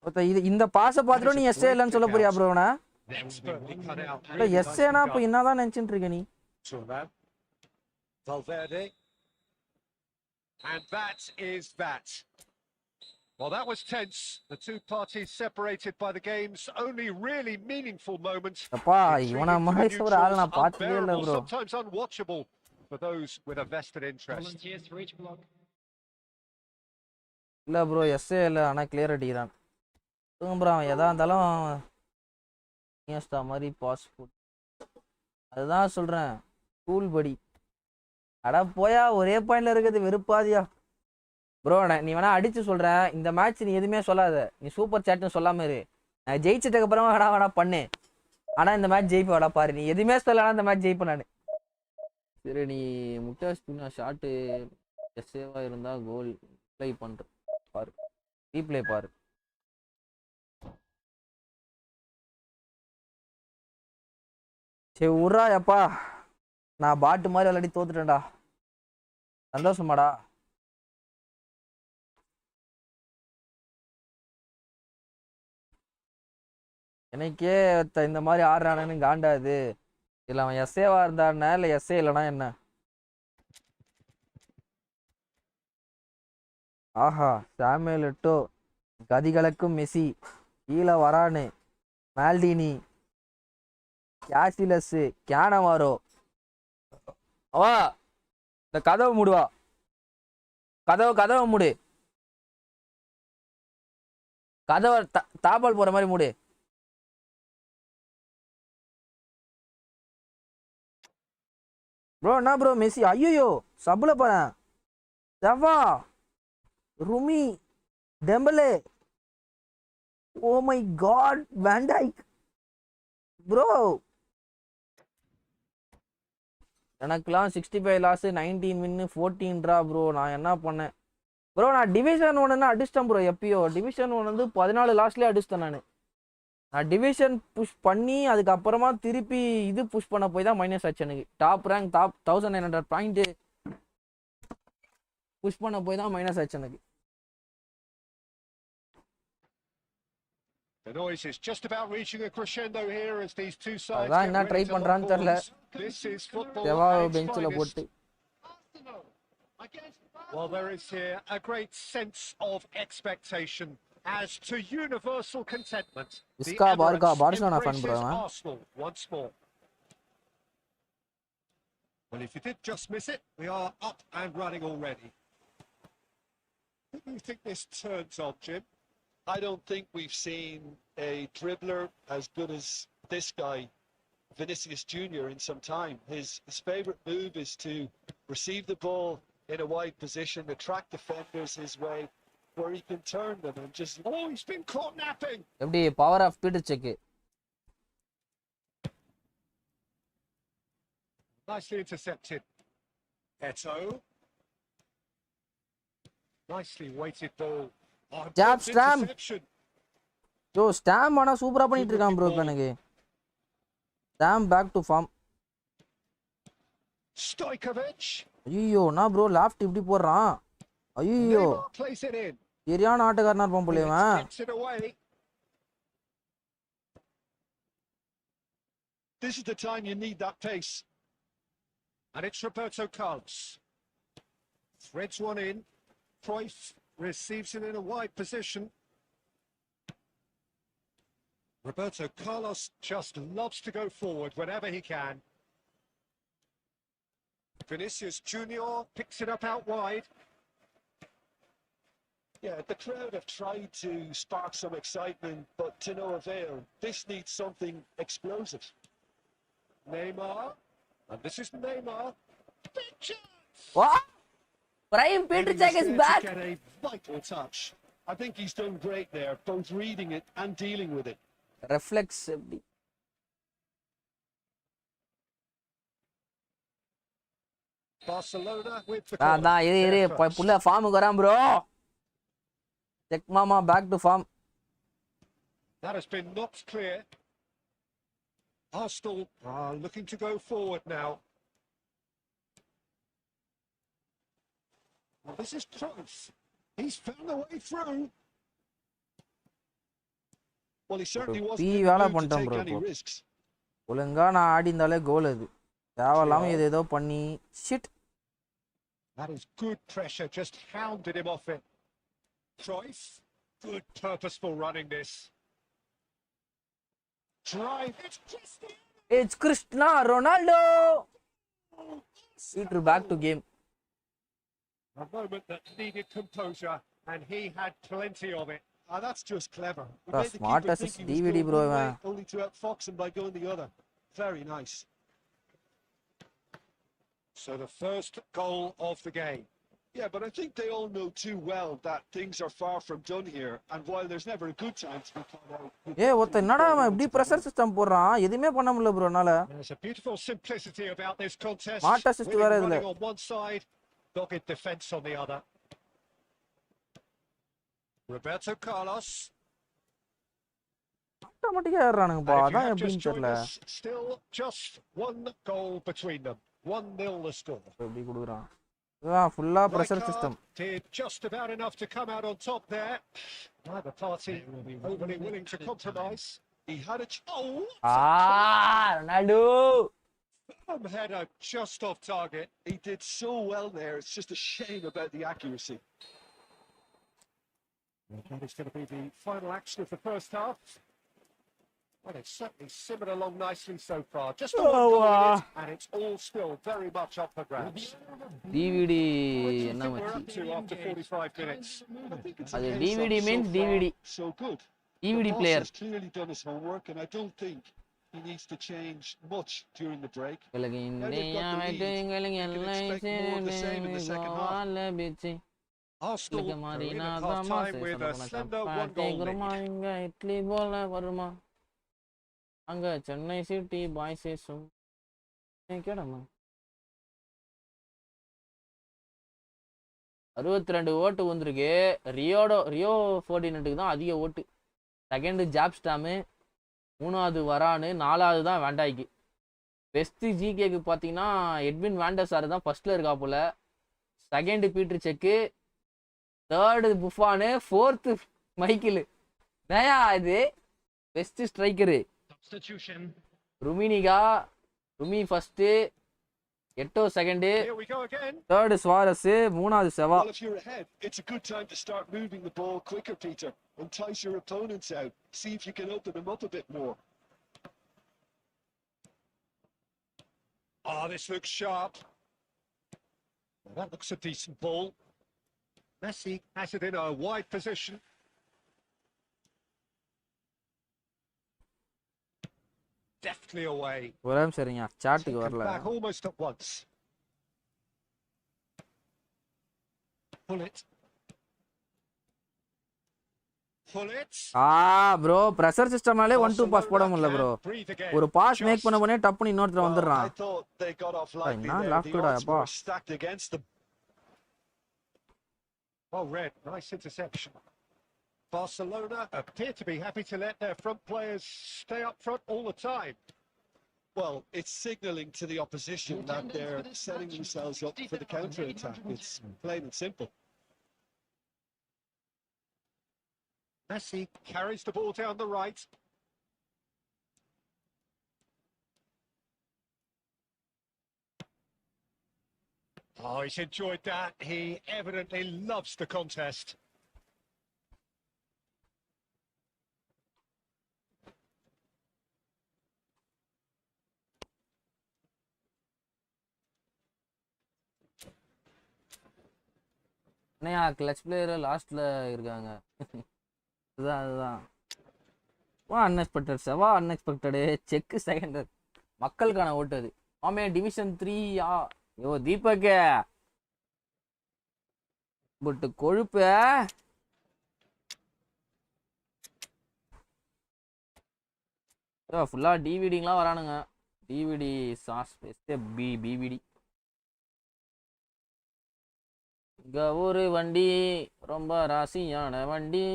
ஒத்த இந்த பாஸ பாத்துட்டு நீ எஸ்ஏ இல்லன்னு சொல்ல போறியா ப்ரோ? நான் Expertly cut out. எஸ்ஏனா அப்ப என்னதான் நினைச்சிட்டு இருக்க நீ? Thuram. Valverde. And that is that. Well, that was tense. The two parties separated by the game's only really meaningful moment. அப்பா இவன மாதிரி ஒரு ஆள நான் பார்த்ததே இல்ல Unbearable, bro. sometimes unwatchable for those with a vested interest. Volunteers for each block. இல்ல bro S A இல்ல, ஆனா கிளியர் அடிக்கிறான். ப்ரோ அவன் எதா இருந்தாலும் இனியஸ்டா மாதிரி பாஸ் போட். அதுதான் சொல்றேன். கூல் படி. அட போயா, ஒரே பாயிண்ட்ல இருக்குது, வெறுப்பாதியா. ப்ரோ நீ வேணா அடிச்சு சொல்ற, இந்த மேட்ச் நீ எதுவுமே சொல்லாத. நீ சூப்பர் சாட்னு சொல்லாம இரு. நான் ஜெயிச்சிட்டதுக்கு அப்புறமா வேணா பண்ணு. ஆனா இந்த மேட்ச் ஜெயிப்ப வேடா பாரு. நீ எதுவுமே சொல்லலாம், இந்த மேட்ச் ஜெயிப்பேன் நானு. சரி நீ முட்டை ஸ்பின்னா ஷாட்டு எஸ்ஏவா இருந்தா கோல் ப்ளே பண்ற பாரு ரீப்ளே பாரு சரி உர்றா எப்பா நான் பாட்டு மாதிரி விளையாடி தோத்துட்டேன்டா சந்தோஷமாடா எனக்கே இந்த மாதிரி ஆடுறானு காண்டாது இல்லை அவன் எஸ்ஏவா இருந்தான்னா இல்லை எஸ்ஏ இல்லைனா என்ன ஆஹா சாமுவேல் எட்டோ கதிகலக்கும் மெஸ்ஸி கீழே வரானு மால்டினி கேசிலஸ் கேனவாரோ அவா இந்த கதவை மூடுவா கதவை மூடு கதவை தாப்பால் போற மாதிரி மூடு ப்ரோ என்ன ப்ரோ மெஸ்ஸி ஐயோ சப்புல போறேன் செவ்வா ருமி டெம்பலே ஓ மை காட் வேண்டாய்க் ப்ரோ எனக்குலாம் 65 லாஸ் 19 வின்னு 14 ட்ரா ப்ரோ நான் என்ன பண்ணேன் ப்ரோ நான் டிவிஷன் 1 அடிச்சிட்டேன் ப்ரோ எப்பயோ டிவிஷன் 1 வந்து 14 லாஸ்ட்லேயே அடிச்சிட்டேன் நான் டிவிஷன் புஷ் பண்ணி அதுக்கப்புறமா திருப்பி இது புஷ் பண்ண போய் தான் மைனஸ் ஆச்சு எனக்கு டாப் 1900 பாயிண்ட் புஷ் பண்ண போய் தான் மைனஸ் ஆச்சு எனக்கு The noise is just about reaching a crescendo here as these two sides அதான் get என்ன ட்ரை ready to பண்றான்னு lock தெரியல horns. This is football schwa at its பெஞ்சில் finest. போட்டு Well, there is here a great sense of expectation as to universal contentment. The Iska Barca, Emirates Barcelona fan bro, embraces huh? Arsenal once more. Well, if you did just miss it, we are up and running already. Who do you think this turns on, Jim? I don't think we've seen a dribbler as good as this guy, Vinicius Junior, in some time. His favourite move is to receive the ball in a wide position, attract defenders his way, where he can turn them and just... Oh, he's been caught napping! எப்படி power of Petr Cech Nicely intercepted. Eto. Nicely weighted ball. Oh, Jab good Stam. interception. யோ ஸ்டாம் ஆனா சூப்பரா பண்ணிட்டு இருக்கான் bro இப்போ எனக்கு ஸ்டாம் back to form Stojkovic. ஐயோ நான் bro loft இப்படி போடுறான் ஐயோ Neymar plays it in. சரியான ஆட்டக்காரனா இருப்பான் போல இவன் Gets it away. This is the time you need that pace. And it's Roberto Carlos. Threads one in. Cruyff receives it in a wide position. Roberto Carlos just loves to go forward whenever he can. Vinicius Junior picks it up out wide. Yeah, the crowd have tried to spark some excitement, but to no avail. This needs something explosive. Neymar. And this is Neymar. Big chance! வா prime Petr Cech is He's there back to get a vital touch. I think he's done great there, both reading it and dealing with it. Reflex எப்படி Barcelona with the அதான் corner. இரு They're இரு first. புள்ள ஃபார்முக்கு வரான் bro Cech மாமா back to form That has been knocked clear. Arsenal are looking to go forward now. Well, this is Cruyff. He's found a way through. Well, he certainly P wasn't in the வேலை mood to பண்ணிட்டான் take bro any இப்போ risks. ஒழுங்கா நான் ஆடி இருந்தாலே கோல் அது தேவையில்லாம இது ஏதோ பண்ணி shit That is good pressure, just hounded him off it. Cruyff, good purposeful running this. Drive, it's Cristiano! It's Cristiano Ronaldo Petr back to game A moment that needed composure, and he had plenty of it. Ah, that's just clever. We The made the smart keeper assist think he was DVD going bro, one way, man. only to outfox him by going the other. Very nice. So the first goal of the game. Yeah, but I think they all know too well that things are far from done here. And while there's never a good time to be caught out, ஏய் ஒருத்த என்னடா அவன் இப்படி pressure system போடுறான், எதுவுமே பண்ண முடியல bro என்னால. There's a beautiful simplicity about this contest. Smart assist Winning வேற இதுல. running on one side, dogged defence on the other. Roberto Carlos. ஆட்டோமேட்டிக்கா ஏறானுங்கப்பா, And if you அதான் have எப்படின்னு just joined தெரியல. us, still just one goal between them. 1-0 the score. எப்படி கொடுக்குறான், இதுதான் ஃபுல்லா pressure Rijkaard system. did just about enough to come out on top there. Neither party overly willing to compromise. he had a Ronaldo Header just off target. He did so well there. It's just a shame about the accuracy. That is going to be the final action of the first half. Well, it's certainly simmered along nicely so far. Just a one goal in it, and it's all still very much up for grabs. DVD What do you என்ன think we're மச்சி, up to after 45 minutes? I think it's அது a case DVD of means so DVD far, so good. DVD The boss player. has clearly done his homework, and I don't think he needs to change much during the break. உங்களுக்கு Now they've got the lead. இந்தியாவை You can expect more of the same in the second half. Arsenal are in at half time with a slender one-goal lead. Idli போல வருமா அங்க Chennai city பாய்ஸும் கேடமா 62 ஓட்டு வந்திருக்கு. Rio ஃபோர்டினட்டுக்கு தான் அதிக ஓட்டு. செகண்டு ஜாப்ஸ்டாமு, 3வது வரானு, 4வது தான் வேண்டாய்க்கு. பெஸ்ட் ஜிகேக்கு பார்த்தீங்கன்னா எட்வின் வேண்டர்சார் தான் ஃபர்ஸ்ட்ல இருக்கா போல. Second Peter Cech, 3rd Buffon, 4th Michael. நயா இது பெஸ்ட் ஸ்ட்ரைக்கரு ருமி first, 8 second, Here we go again. 3rd Suarez, 3வது Sheva. Well, if you're ahead, it's a good time to start moving the ball quicker, Peter. Entice your opponents out. See if you can open them up a bit more. Oh, this looks sharp. Well, that looks a decent ball. Messi has it in a wide position. Deftly away. ஒரு நிமிஷம் சரிங்க, சாட்டுக்கு Taken வரல. back almost at once. Pull it. Bro pressure சிஸ்டம்னாலே 1-2 pass போட முடியல bro. ஒரு pass make பண்ண போனே டப்புன்னு இன்னொருத்தர் வந்துடுறான். என்ன லாக்டா அப்பா. Well read, nice interception. Barcelona appear to be happy to let their front players stay up front all the time. Well, it's signalling to the opposition that they're setting themselves up for the counter-attack. It's plain and simple. Messi carries the ball down the right. Oh, he's enjoyed that. He evidently loves the contest. என்னையா clutch player லாஸ்ட்ல இருக்காங்க. அதுதான் unexpected schwa, unexpected செக்கு second. மக்களுக்கான ஓட்டு அது. ஆமே division 3 yo Deepak but கொழுப்பு. ஃபுல்லா டிவிடிங்கெலாம் வரானுங்க. DVD sauce பிவிடி. இங்க ஒரு வண்டி ரொம்ப ராசியான வண்டி.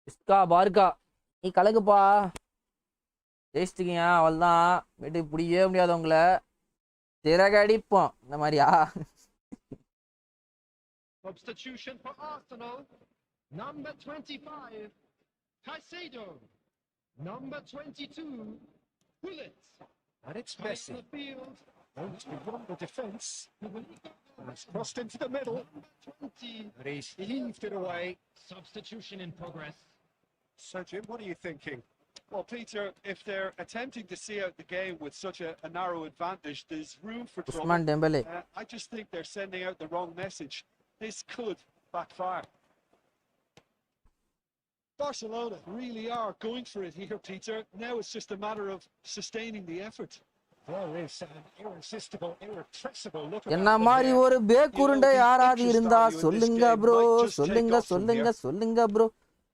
இஸ்கா பார்கா நீ கலக்குப்பா. ஜெயிச்சிட்டிங்க, அவள் தான் வீட்டுக்கு பிடிக்கவே முடியாது உங்களை. திறகடிப்போம் இந்த மாதிரியா. Substitution for Arsenal, number 25, Caicedo, number 22, Bullet. And it's Messi. Going to beyond the defence. And it's crossed into the middle. And he's heaved it away. Substitution in progress. So, Jim, what are you thinking? Well, Peter, if they're attempting to see out the game with such a narrow advantage, there's room for trouble. Usman டெம்பலே. I just think they're sending out the wrong message. This could backfire. Barcelona really are going for it here, Peter. Now it's just a matter of sustaining the effort. There is an irresistible, irrepressible look என்ன about them மாதிரி here. ஒரு பேக்குருண்டை the யாராவது interest இருந்தா value in this சொல்லுங்க game bro, might just take சொல்லுங்க off from சொல்லுங்க here. சொல்லுங்க bro,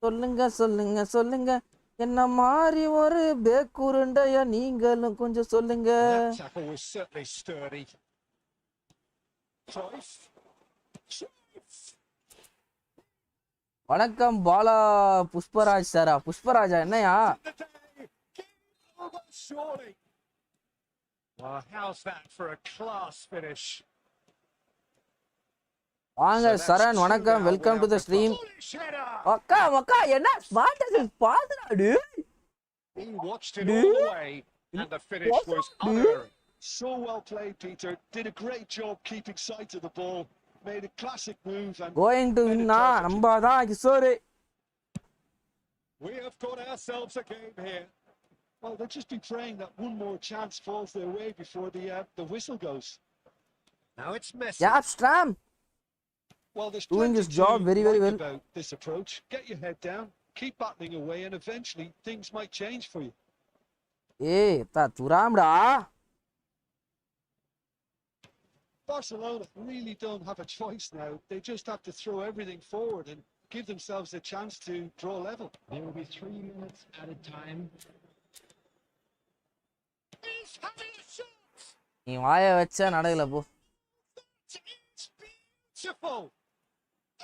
சொல்லுங்க சொல்லுங்க சொல்லுங்க. என்ன மாதிரி ஒரு பேக்குருண்டைய நீங்களும் கொஞ்சம் சொல்லுங்க. Well, that tackle was certainly sturdy. Cruyff. வணக்கம் பாலா புஷ்பராஜ் சாரா. புஷ்பராஜா என்னையா? Well, how's that for a class finish? வாங்க சரண், வணக்கம், வெல்கம் டு தி ஸ்ட்ரீம். அக்கா அக்கா என்ன smart பாத்துறாடு. He watched it all the way and the finish was unerring. So well played, Peter. Did a great job keeping sight of the ball. Made a classic move and going to win na நம்பாதான் Kishore. We have got ourselves a game here. Well, they'll just be praying that one more chance falls their way before the whistle goes. Now it's Messi. Yeah, Stram. Well, there's doing his plenty job to very like well about this approach. Get your head down, keep battling away, and eventually things might change for you. ta turamda. Barcelona really don't have a choice now. They just have to throw everything forward and give themselves a chance to draw level. There will be 3 minutes at a time. He's having a shot. நீ வாய வச்சா நடக்கல போ. It's beautiful.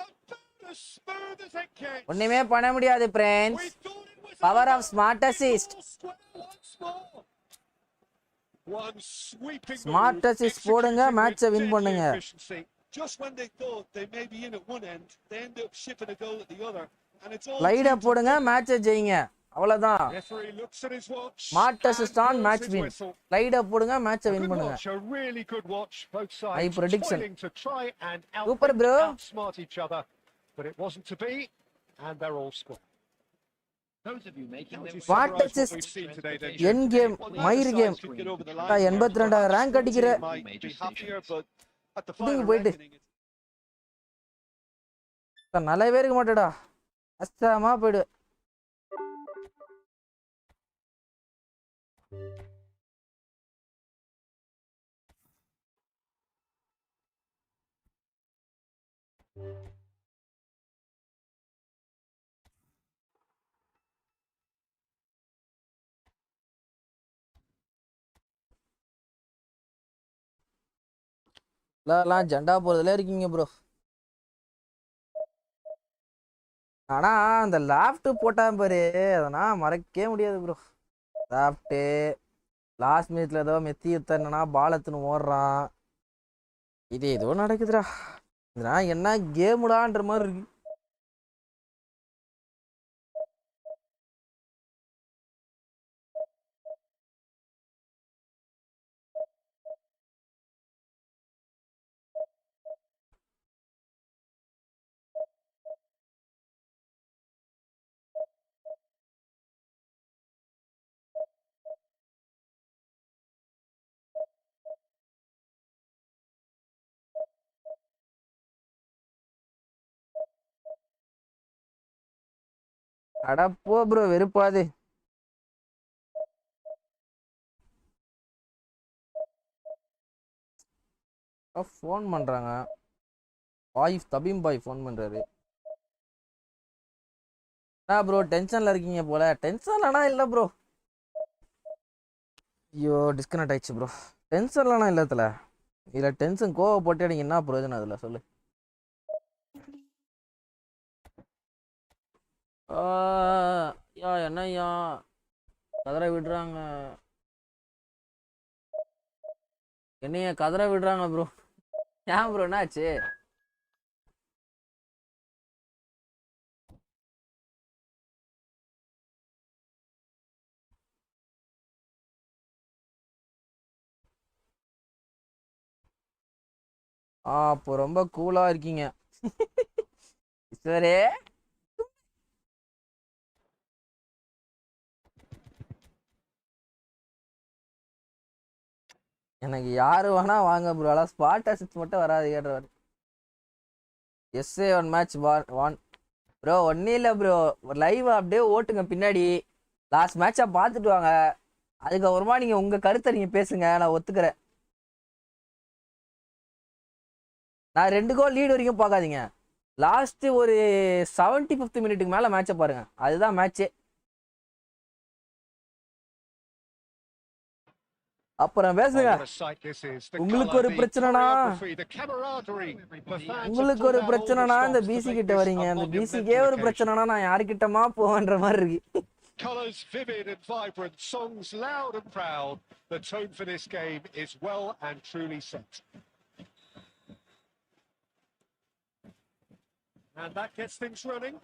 About as smooth as it gets. ஒண்ணுமே பண்ண முடியாது friends. Power of smart assist. Smart assist போடுங்க, மேட்சை வின் பண்ணுங்க. Just when they thought they may be in at one end, they end up shipping a goal at the other, and it's all லைட போடுங்க, மேட்சை ஜெயிங்க. அவ்வளவுதான். Smart assist on match win. லைட போடுங்க, மேட்சை வின் பண்ணுங்க. I prediction. Super bro. But it wasn't to be, and they're all scored. Those of you making them Smart assist. End game, மைர் game. 82 rank அடிக்கிற. நீங்க போயிட்டு. நல்லாவே இருக்க மாட்டேடா. அஸ்தமா போய்டு. எல்லாம் ஜெண்டா போறதுல இருக்கீங்க ப்ரோ. ஆனா அந்த லாஃப்ட் போட்டான் பாரு, அதெல்லாம் மறக்கவே முடியாது ப்ரோ. லாஃப்ட் லாஸ்ட் மினிட்ல ஏதோ மெத்தி என்னன்னா பாலத்துன்னு ஓடுறான். இது ஏதோ நடக்குதுடா. இதெல்லாம் என்ன கேமுடான்ற மாதிரி இருக்கு. அட போ ப்ரோ, வெறுப்பாது. ஃபோன் பண்றாங்க. பாய் தபீம் பாய் ஃபோன் பண்றாரு. என்ன ப்ரோ டென்ஷன்ல இருக்கீங்க போல? டென்ஷன்லனா இல்ல ப்ரோ. ஐயோ டிஸ்கனெக்ட் ஆயிடுச்சு ப்ரோ. டென்ஷன்லனா இல்லத்துல. இதுல டென்ஷன் கோவப்பட்டு நீங்க என்ன பிரயோஜனம் அதுல சொல்லு. யா என்னய்யா கதற விடுறாங்க, என்னைய கதற விடுறாங்க ப்ரோ. ஏன் ப்ரோ என்னாச்சு? அப்போ ரொம்ப கூலா இருக்கீங்க. சரி எனக்கு யாரு வேணா வாங்க ப்ரோ, ஆனால் ஸ்பாட் அசிஸ்ட் மட்டும் வராது கேட்றாரு. SA one match one bro ஒன்றும் இல்லை ப்ரோ, லைவ் அப்படியே ஓட்டுங்க பின்னாடி, லாஸ்ட் மேட்சை பார்த்துட்டு வாங்க, அதுக்கப்புறமா நீங்கள் உங்கள் கருத்தை நீங்கள் பேசுங்க, நான் ஒத்துக்கிறேன். நான் 2 கோல் லீடு வரைக்கும் பார்க்காதீங்க, லாஸ்ட்டு ஒரு 75th மினிட்டுக்கு மேலே மேட்சை பாருங்க, அதுதான் மேட்ச்சே. அப்புறம் பேசுங்க. உங்களுக்கு ஒரு பிரச்சனைனா இந்த பிசி கிட்ட வரீங்க, அந்த பிசிக்கே ஒரு பிரச்சனைனா நான் யாருக்கிட்டமா போவேன்ற மாதிரி இருக்கு. Colours vivid and vibrant, songs loud and proud. The tone for this game is well and truly set. And that gets things running.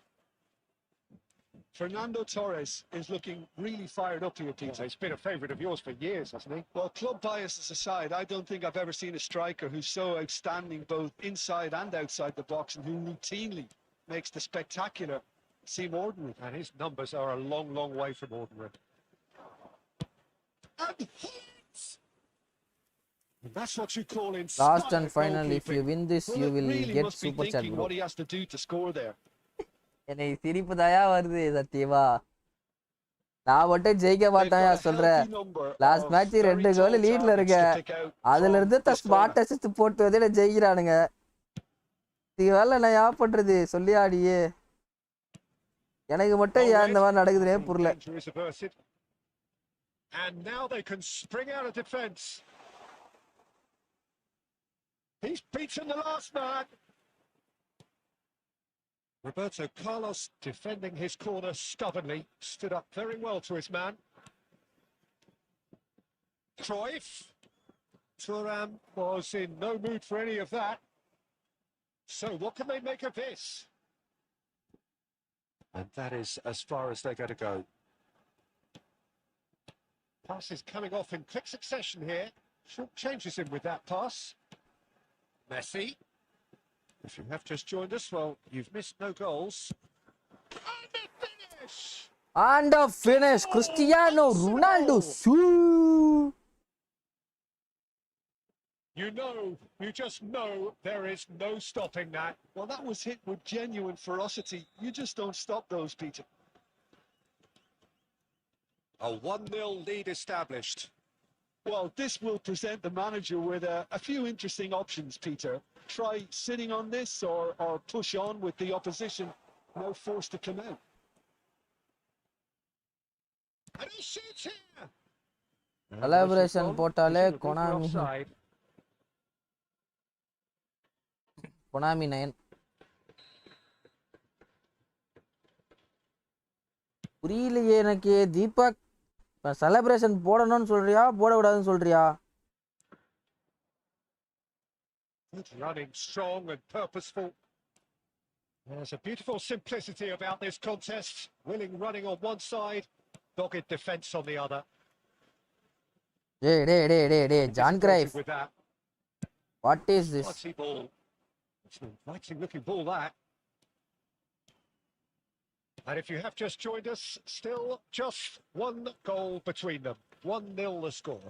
Fernando Torres is looking really fired up here, Peter. Well, he's been a favourite of yours for years, hasn't he? Well, club biases aside, I don't think I've ever seen a striker who's so outstanding both inside and outside the box and who routinely makes the spectacular seem ordinary. And his numbers are a long, long way from ordinary. And hits! And that's what you call in Last and final, if you win this, you will really get must be super chat. thinking what he has to do to score there. என்னை சிரிப்பு தாயா வருது சத்தியமா, நான் மட்டும் ஜெயிக்க மாட்டாயா சொல்றேன். லாஸ்ட் மேட்ச் 2 கோல் லீட்ல இருக்க, அதுல இருந்து ஸ்மார்ட் அசிஸ்ட் போட்டு வந்து ஜெயிக்கிறானுங்க. இது வேலை நான் யா பண்றது சொல்லியாடியே, எனக்கு மட்டும் ஏன் இந்த மாதிரி நடக்குதுன்னே புரியல. And now they can spring out of defense. He's beaten the last man. Roberto Carlos defending his corner stubbornly, stood up very well to his man. Cruyff. Thuram was in no mood for any of that. So what can they make of this? And that is as far as they're going to go. Pass is coming off in quick succession here. Short changes in with that pass. Messi. If you have just joined us, well, you've missed no goals. And the finish! And the finish! Cristiano Ronaldo! You just know there is no stopping that. Well, that was hit with genuine ferocity. You just don't stop those, Peter. A 1-0 lead established. Well, this will present the manager with a few interesting options, Peter. Try sitting on this or push on with the opposition now forced to come out. And he shoots here! Collaboration போட்டாலே Konami 9 புரியலையே எனக்கு. Deepak celebration போடணும்னு சொல்றியா போடக்கூடாதுன்னு சொல்றியா? Running strong and purposeful. There's a beautiful simplicity about this contest. Willing running on one side, dogged defence on the other. Hey, John Cruyff. What is this? Ball. It's an inviting looking ball, that. And if you have just joined us, still just 1 goal between them. 1-0 the score.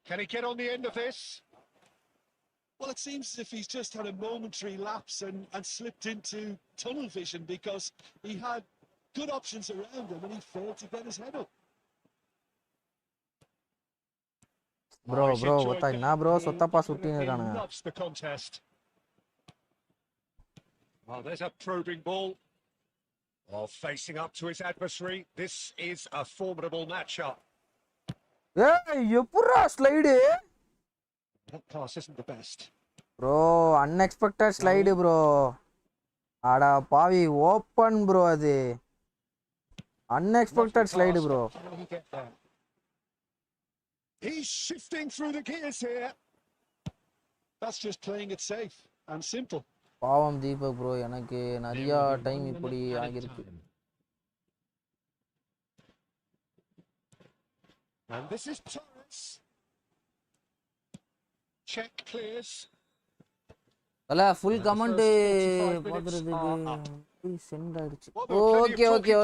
Can he get on the end of this? Well, it seems as if he's just had a momentary lapse and slipped into tunnel vision because he had good options around him and he failed to get his head up. Bro, what bro? Sottappa suttine irukanga. Loves the contest. Well, there's a probing ball. Well, facing up to his adversary. This is a formidable matchup. Hey, epura slide. That pass isn't the best. Bro, unexpected slide, bro. Ada pavi open, bro. Adu unexpected slide, bro. He's shifting through the gears here. That's just playing it safe and simple. பாவம் Deepak bro, எனக்கு நிறைய time இப்படி ஆகிருக்கு. And this is Torres. Check clears. அல full comment பாக்குறதுக்கு send ஆயிடுச்சு.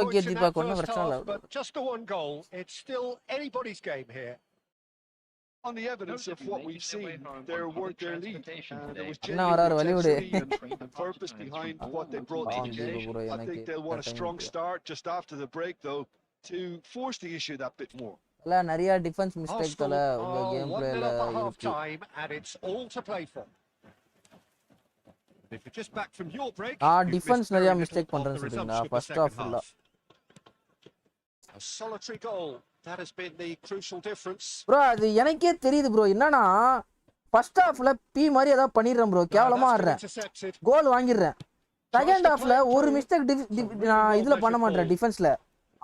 Okay Deepak, ஒண்ணும் பிரச்சனை இல்ல. Just the 1 goal. It's still anybody's game here. On the evidence of what we've seen, they're worth their lead. There was அண்ணா வராரு genuine வழி விடு intensity and purpose behind what they brought to the game. I think they'll want a strong start just after the break, though, to force the issue that bit more. இல்ல நிறைய defence mistake தல உங்க Arsenal game are 1-0 பிளேல up at half இருக்கு. time, and it's all to play for. If you're just back from your break, defence நிறைய mistake பண்றேன்னு சொல்றீங்களா first half ஃபுல்லா? A solitary goal that has been the crucial difference. Bro அது எனக்கே தெரியுது bro. என்னன்னா first ஹாஃப்ல பி மாதிரி ஏதாவது பண்ணிடுறேன் ப்ரோ. கேவலமா ஆடுறேன், கோல் வாங்கிடுறேன். செகண்ட் ஹாஃப்ல ஒரு மிஸ்டேக் நான் இதுல பண்ண மாட்டேன் டிஃபென்ஸ்ல.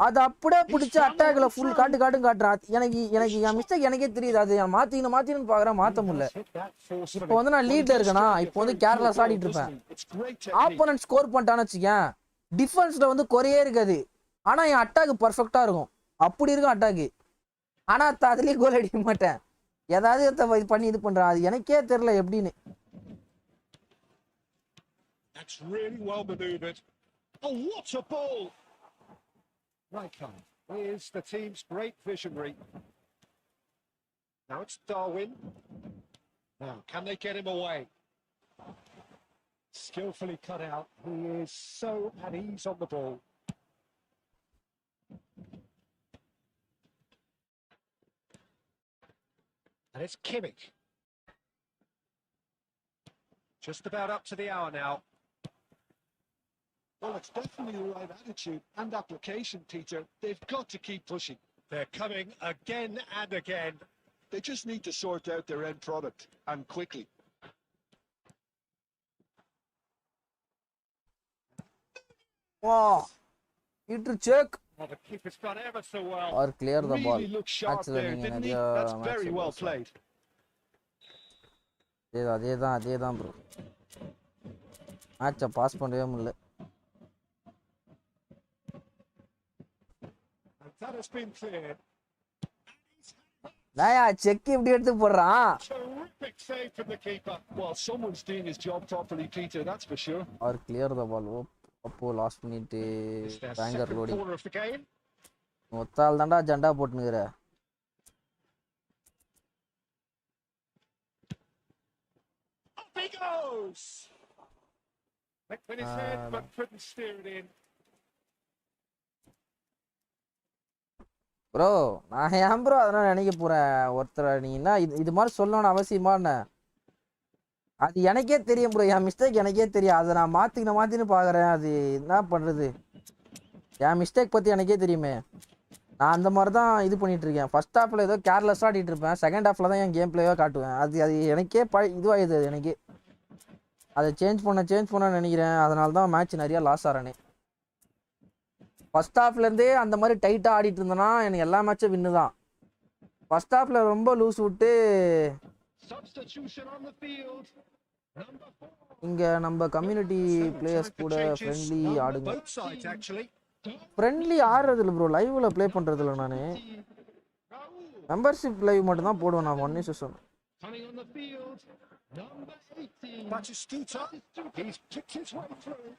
அது அப்படியே பிடிச்சி அட்டாக்ல ஃபுல் காட்டுறான். எனக்கு என் மிஸ்டேக் எனக்கே தெரியுது. அது மாத்தின்னு பாக்குறேன், மாத்த முடியல. இப்போ வந்து நான் லீட்ல இருக்கேனா, இப்போ வந்து கேர்லெஸ் ஆடிட்டு இருப்பேன். ஆப்போனன்ட் ஸ்கோர் பண்ணிட்டான்னு வச்சுக்கேன், டிஃபென்ஸ்ல வந்து குறையே இருக்காது. ஆனா என் அட்டாக் பர்ஃபெக்டா இருக்கும். அப்படி இருக்கும் அட்டாக்கு. ஆனா அதுலயே கோல் அடிக்க மாட்டேன். ஏதாவது பண்ணி இது பண்றேன். அது எனக்கே தெரியல எப்படின்னு. That's really well maneuvered. Oh, what a ball! Right, here's the team's great visionary. Now it's Darwin. Now, can they get him away? Skillfully cut out. He is so at ease on the ball. And it's Kimmich. Just about up to the hour now. Well, it's definitely the right attitude and application, Peter. They've got to keep pushing. They're coming again and again. They just need to sort out their end product, and quickly. Wow. It check. Oh, the keeper's done ever so well. Or clear the ball. Really looked sharp there, didn't he? That's very well played. அதேதான் bro. மேட்சை pass பண்ணவே முடியல. That has been cleared. நாயா check இப்படி எடுத்து போடுறான். Terrific save from the keeper. Well, someone's doing his job properly, Peter, that's for sure. Or clear the ball. அப்போ last பண்ணிட்டு பேங்கர் லோடிங். ஒத்தால் தான்டா ஜண்டா போட்டுனுக்குற. Up he goes. Went with his head but couldn't steer it in. Bro நான் ஏன் bro அதெல்லாம் நினைக்க போறேன். ஒருத்தர் நீங்கன்னா இது மாதிரி சொல்லணும்னு அவசியமா என்ன? அது எனக்கே தெரியும் ப்ரோ. என் மிஸ்டேக் எனக்கே தெரியும். அதை நான் மாத்தின்னு பாக்குறேன். அது என்ன பண்றது? என் மிஸ்டேக் பத்தி எனக்கே தெரியுமே. நான் அந்த மாதிரி தான் இது பண்ணிட்டு இருக்கேன். ஃபர்ஸ்ட் ஹாஃப்ல ஏதோ கேர்லெஸ்ஸாக ஆடிட்டு இருப்பேன். செகண்ட் ஹாஃப்ல தான் என் கேம் பிளேவே காட்டுவேன். அது எனக்கே இதுவாகுது. எனக்கே அதை சேஞ்ச் பண்ண நினைக்கிறேன். அதனால தான் மேட்ச் நிறைய லாஸ் ஆகிறேனே. ஃபர்ஸ்ட் ஹாஃப்லேருந்தே அந்த மாதிரி டைட்டாக ஆடிட்டு இருந்தேன்னா எனக்கு எல்லா மேட்சும் வின்னு தான். ஃபர்ஸ்ட் ஹாஃப்ல ரொம்ப லூஸ் விட்டு இங்கே நம்ம கம்யூனிட்டி பிளேயர்ஸ் கூட ஃப்ரெண்ட்லி ஆடுங்க. ஃப்ரெண்ட்லி ஆடுறது இல்லை ப்ரோ, லைவ்ல ப்ளே பண்ணுறது இல்லை. நான் மெம்பர்ஷிப் லைவ் மட்டும் தான் போடுவேன். நான் ஒன்னே சொன்னேன். Batistuta, he's picked his way through.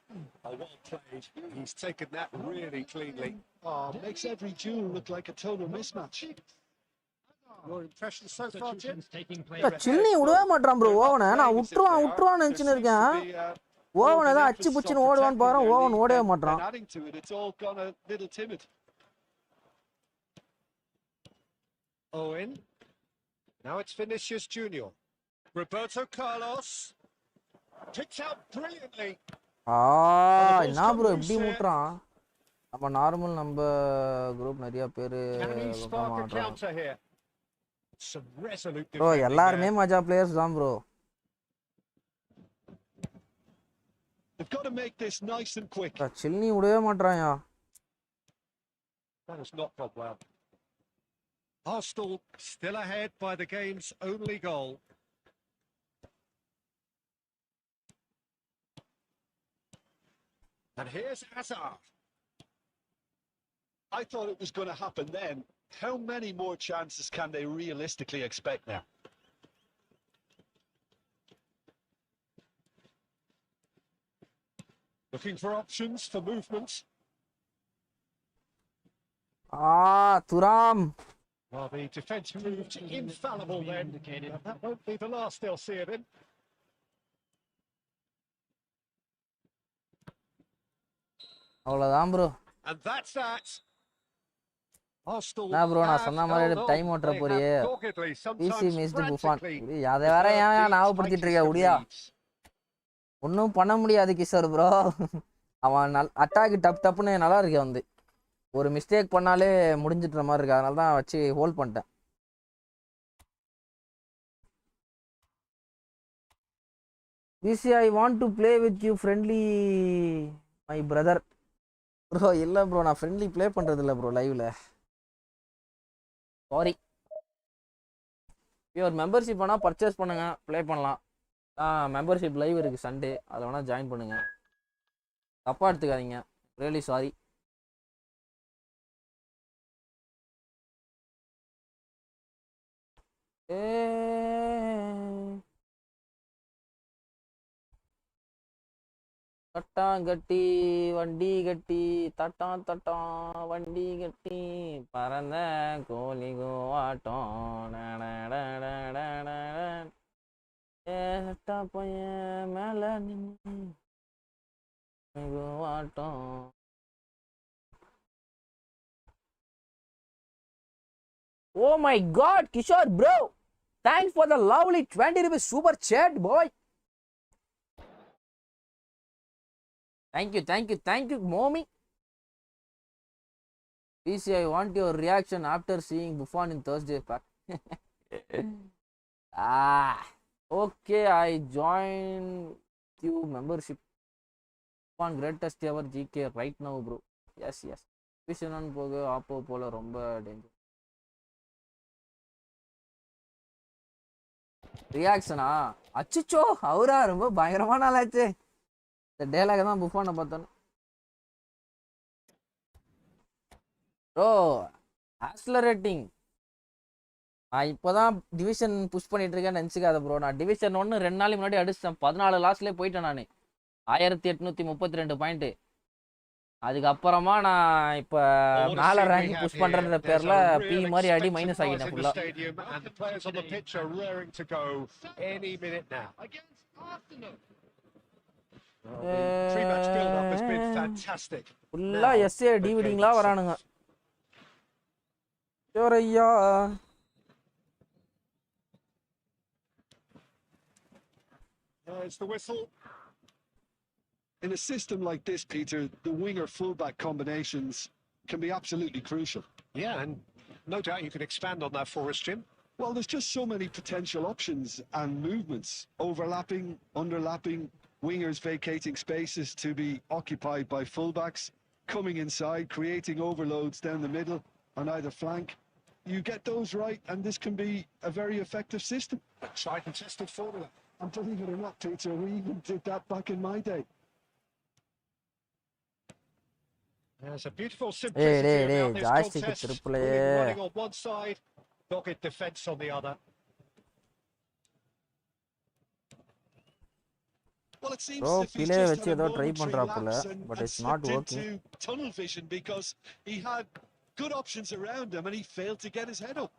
Oh, well played. He's taken that really cleanly. Oh, makes every duel look like a total mismatch. Your impression so far, Jim? சில்னி விடவே மாட்டான் ப்ரோ. ஓவனை நான் விட்டுருவான் நினைச்சுன்னு இருக்கேன். ஓவனை தான் அச்சு புச்சுன்னு ஓடுவான்னு பாக்குறேன். ஓவன் ஓடவே மாட்டான். Owen. Now it's Vinicius Junior. Roberto Carlos picks out brilliantly. என்ன ப்ரோ இப்படி முட்டுறான்? நம்ம நார்மல் நம்ம குரூப் நிறைய பேரு ப்ரோ. எல்லாருமே மஜா பிளேயர்ஸ் தான் bro. They've got to make this nice and quick. சில்னி விடவே மாட்டான்யா. That has not gone well. Arsenal still ahead by the game's only goal. And here's Hazard. I thought it was going to happen then. How many more chances can they realistically expect now? Looking for options for movement. Thuram. Well, the defence proved infallible then. That won't be the last they'll see of him. அவ்வளோதான் bro. And that's that. Arsenal நான் bro நான் have சொன்ன held மாதிரி on. Time ஓட்டுற They போறியே. have doggedly, PC sometimes missed Buffon. frantically, அதை வேற ஏன் preserved these ஞாபகப்படுத்திட்டு இருக்க Manchester முடியா? leads. ஒன்றும் பண்ண முடியாது கிஷோர் ப்ரோ. அவன் அட்டாக்கு டப்புன்னு நல்லா இருக்கு வந்து. ஒரு மிஸ்டேக் பண்ணாலே முடிஞ்சிட்டுற மாதிரி இருக்கு. அதனால தான் வச்சு ஹோல்ட் பண்ணிட்டேன். PC I want to play with you friendly my brother. Bro இல்லை ப்ரோ நான் ஃப்ரெண்ட்லி ப்ளே பண்ணுறது இல்லை ப்ரோ லைவில். சாரி. ஒரு மெம்பர்ஷிப் வேணால் பர்ச்சேஸ் பண்ணுங்க, ப்ளே பண்ணலாம். மெம்பர்ஷிப் லைவ் இருக்குது சண்டே, அதை வேணால் ஜாயின் பண்ணுங்க. தப்பாக எடுத்துக்காதீங்க. Really sorry. தட்டாங்கட்டி வண்டி கட்டி தட்டான் வண்டி கட்டி பறந்த கோழி கோவாட்டம் ஏட்டா பையன் மேல நின்று கோவாட்டம். Oh my God, Kishore bro, thanks for the lovely 20 rupees super chat boy. Thank you, mommy. PC, I want your reaction after seeing Buffon in Thursday pack. Okay, I join you membership. Buffon greatest ever GK right now, bro. Yes. Vision போக ஆப்போ போல ரொம்ப danger. ரியாக்ஷனா? அச்சச்சோ அவரா ரொம்ப பயங்கரமான ஆளாச்சு. இந்த டேலாக தான் புஃபானை பார்த்தோன்னு. ப்ரோ ஆக்ஸலரேட்டிங். நான் இப்போ தான் டிவிஷன் புஷ் பண்ணிட்டு இருக்கேன்னு நினச்சிக்காத ப்ரோ. நான் டிவிஷன் 1 2 நாளைக்கு முன்னாடி அடிச்சிட்டேன். 14 லாஸ்ட்லேயே போயிட்டேன் நான். 1832 பாயிண்ட்டு. அதுக்கப்புறமா நான் இப்போ மேலே ரேங்க் புஷ் பண்ணுற பேரில் பி மாதிரி அடி மைனஸ் ஆகிட்டேன் ஃபுல்லாக. ஃபுல்லா எஸ்ஏ டிவிடிங்களா வரானுங்க. ஐயா It's the whistle. In a system like this, Peter, the winger fullback combinations can be absolutely crucial. Yeah, and no doubt you can expand on that for us, Jim. Well, there's just so many potential options and movements, overlapping, underlapping, wingers vacating spaces to be occupied by fullbacks, coming inside, creating overloads down the middle on either flank. You get those right, and this can be a very effective system. A tried and tested formula. And believe it or not, Peter, we even did that back in my day. There's a beautiful simplicity about this contest. Running on one side, dogged defence on the other. Well, it seems as if he's just had a momentary lapse but and it's not slipped working. into tunnel vision because he had good options around him and he failed to get his head up.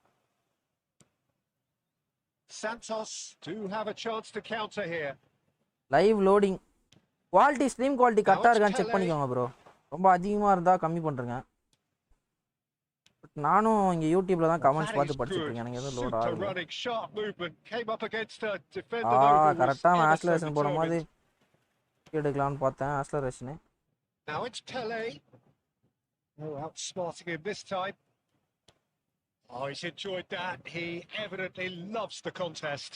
Santos do have a chance to counter here. Live loading quality stream quality கரெக்டாக இருக்கான்னு check பண்ணிக்கோங்க bro. ரொம்ப அதிகமாக இருந்தால் கம்மி பண்ணுறேங்க. But நானும் இங்கே யூடியூப்ல தான் கமெண்ட்ஸ் பார்த்து படிச்சுட்டு இருக்கேன். எனக்கு எதுவும் லோட் ஆகுது. கரெக்டாக ஆக்ஸலரேஷன் போடும்போது எடுக்கலாம்னு பார்த்தேன் ஆக்ஸலரேஷனு. Now it's Pele. Oh, outsmarting him this time. Oh, he's enjoyed that. He evidently loves the contest.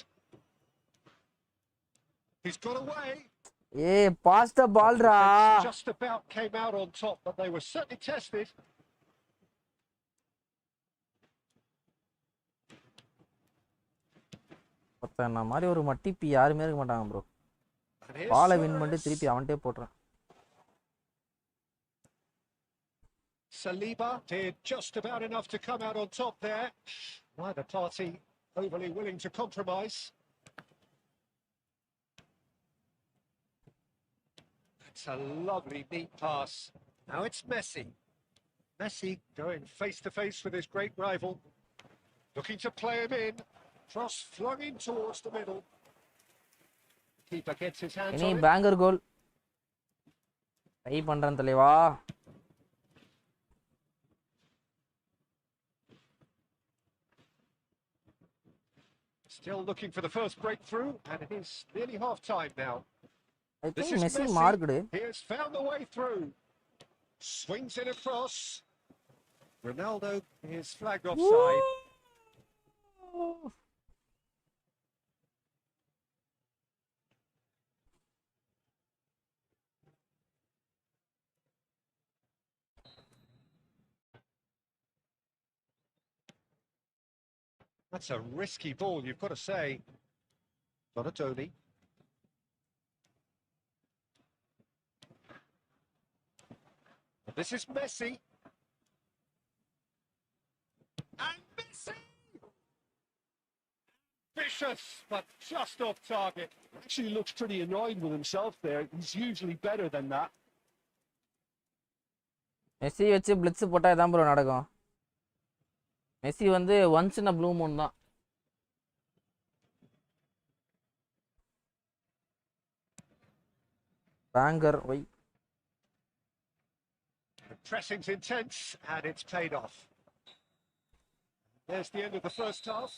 He's got away. Pass the ball, ra. Just about came out on top, but they were certainly tested. பத்தன மாதிரி ஒரு மட்டிப்பி யாருமே இருக்க மாட்டாங்க bro. பாலை win பண்ணிட்டு திருப்பி அவன்ட்டே போட்றேன். Saliba did just about enough to come out on top there. Neither party overly willing to compromise. It's a lovely neat pass. Now it's Messi. Messi going face to face with his great rival. Looking to play him in. Cross flung in towards the middle. Keeper gets his hands இனி on it. Banker goal try பண்றேன் தலைவா. Still looking for the first breakthrough, and it is nearly half time now. I This think is Messi Messi. marked. He has found the way through. Swings it across. Ronaldo is flagged offside. That's a risky ball, you've got to say. Not a Tony. This is Messi. And Messi! Vicious, but just off target. Actually looks pretty annoyed with himself there. He's usually better than that. Messi வச்சு blitz போட்டா இதான் bro நடக்கும். Messi வந்து once in a blue moon தான். Banger why. The pressing's intense, and it's paid off. There's the end of the first half.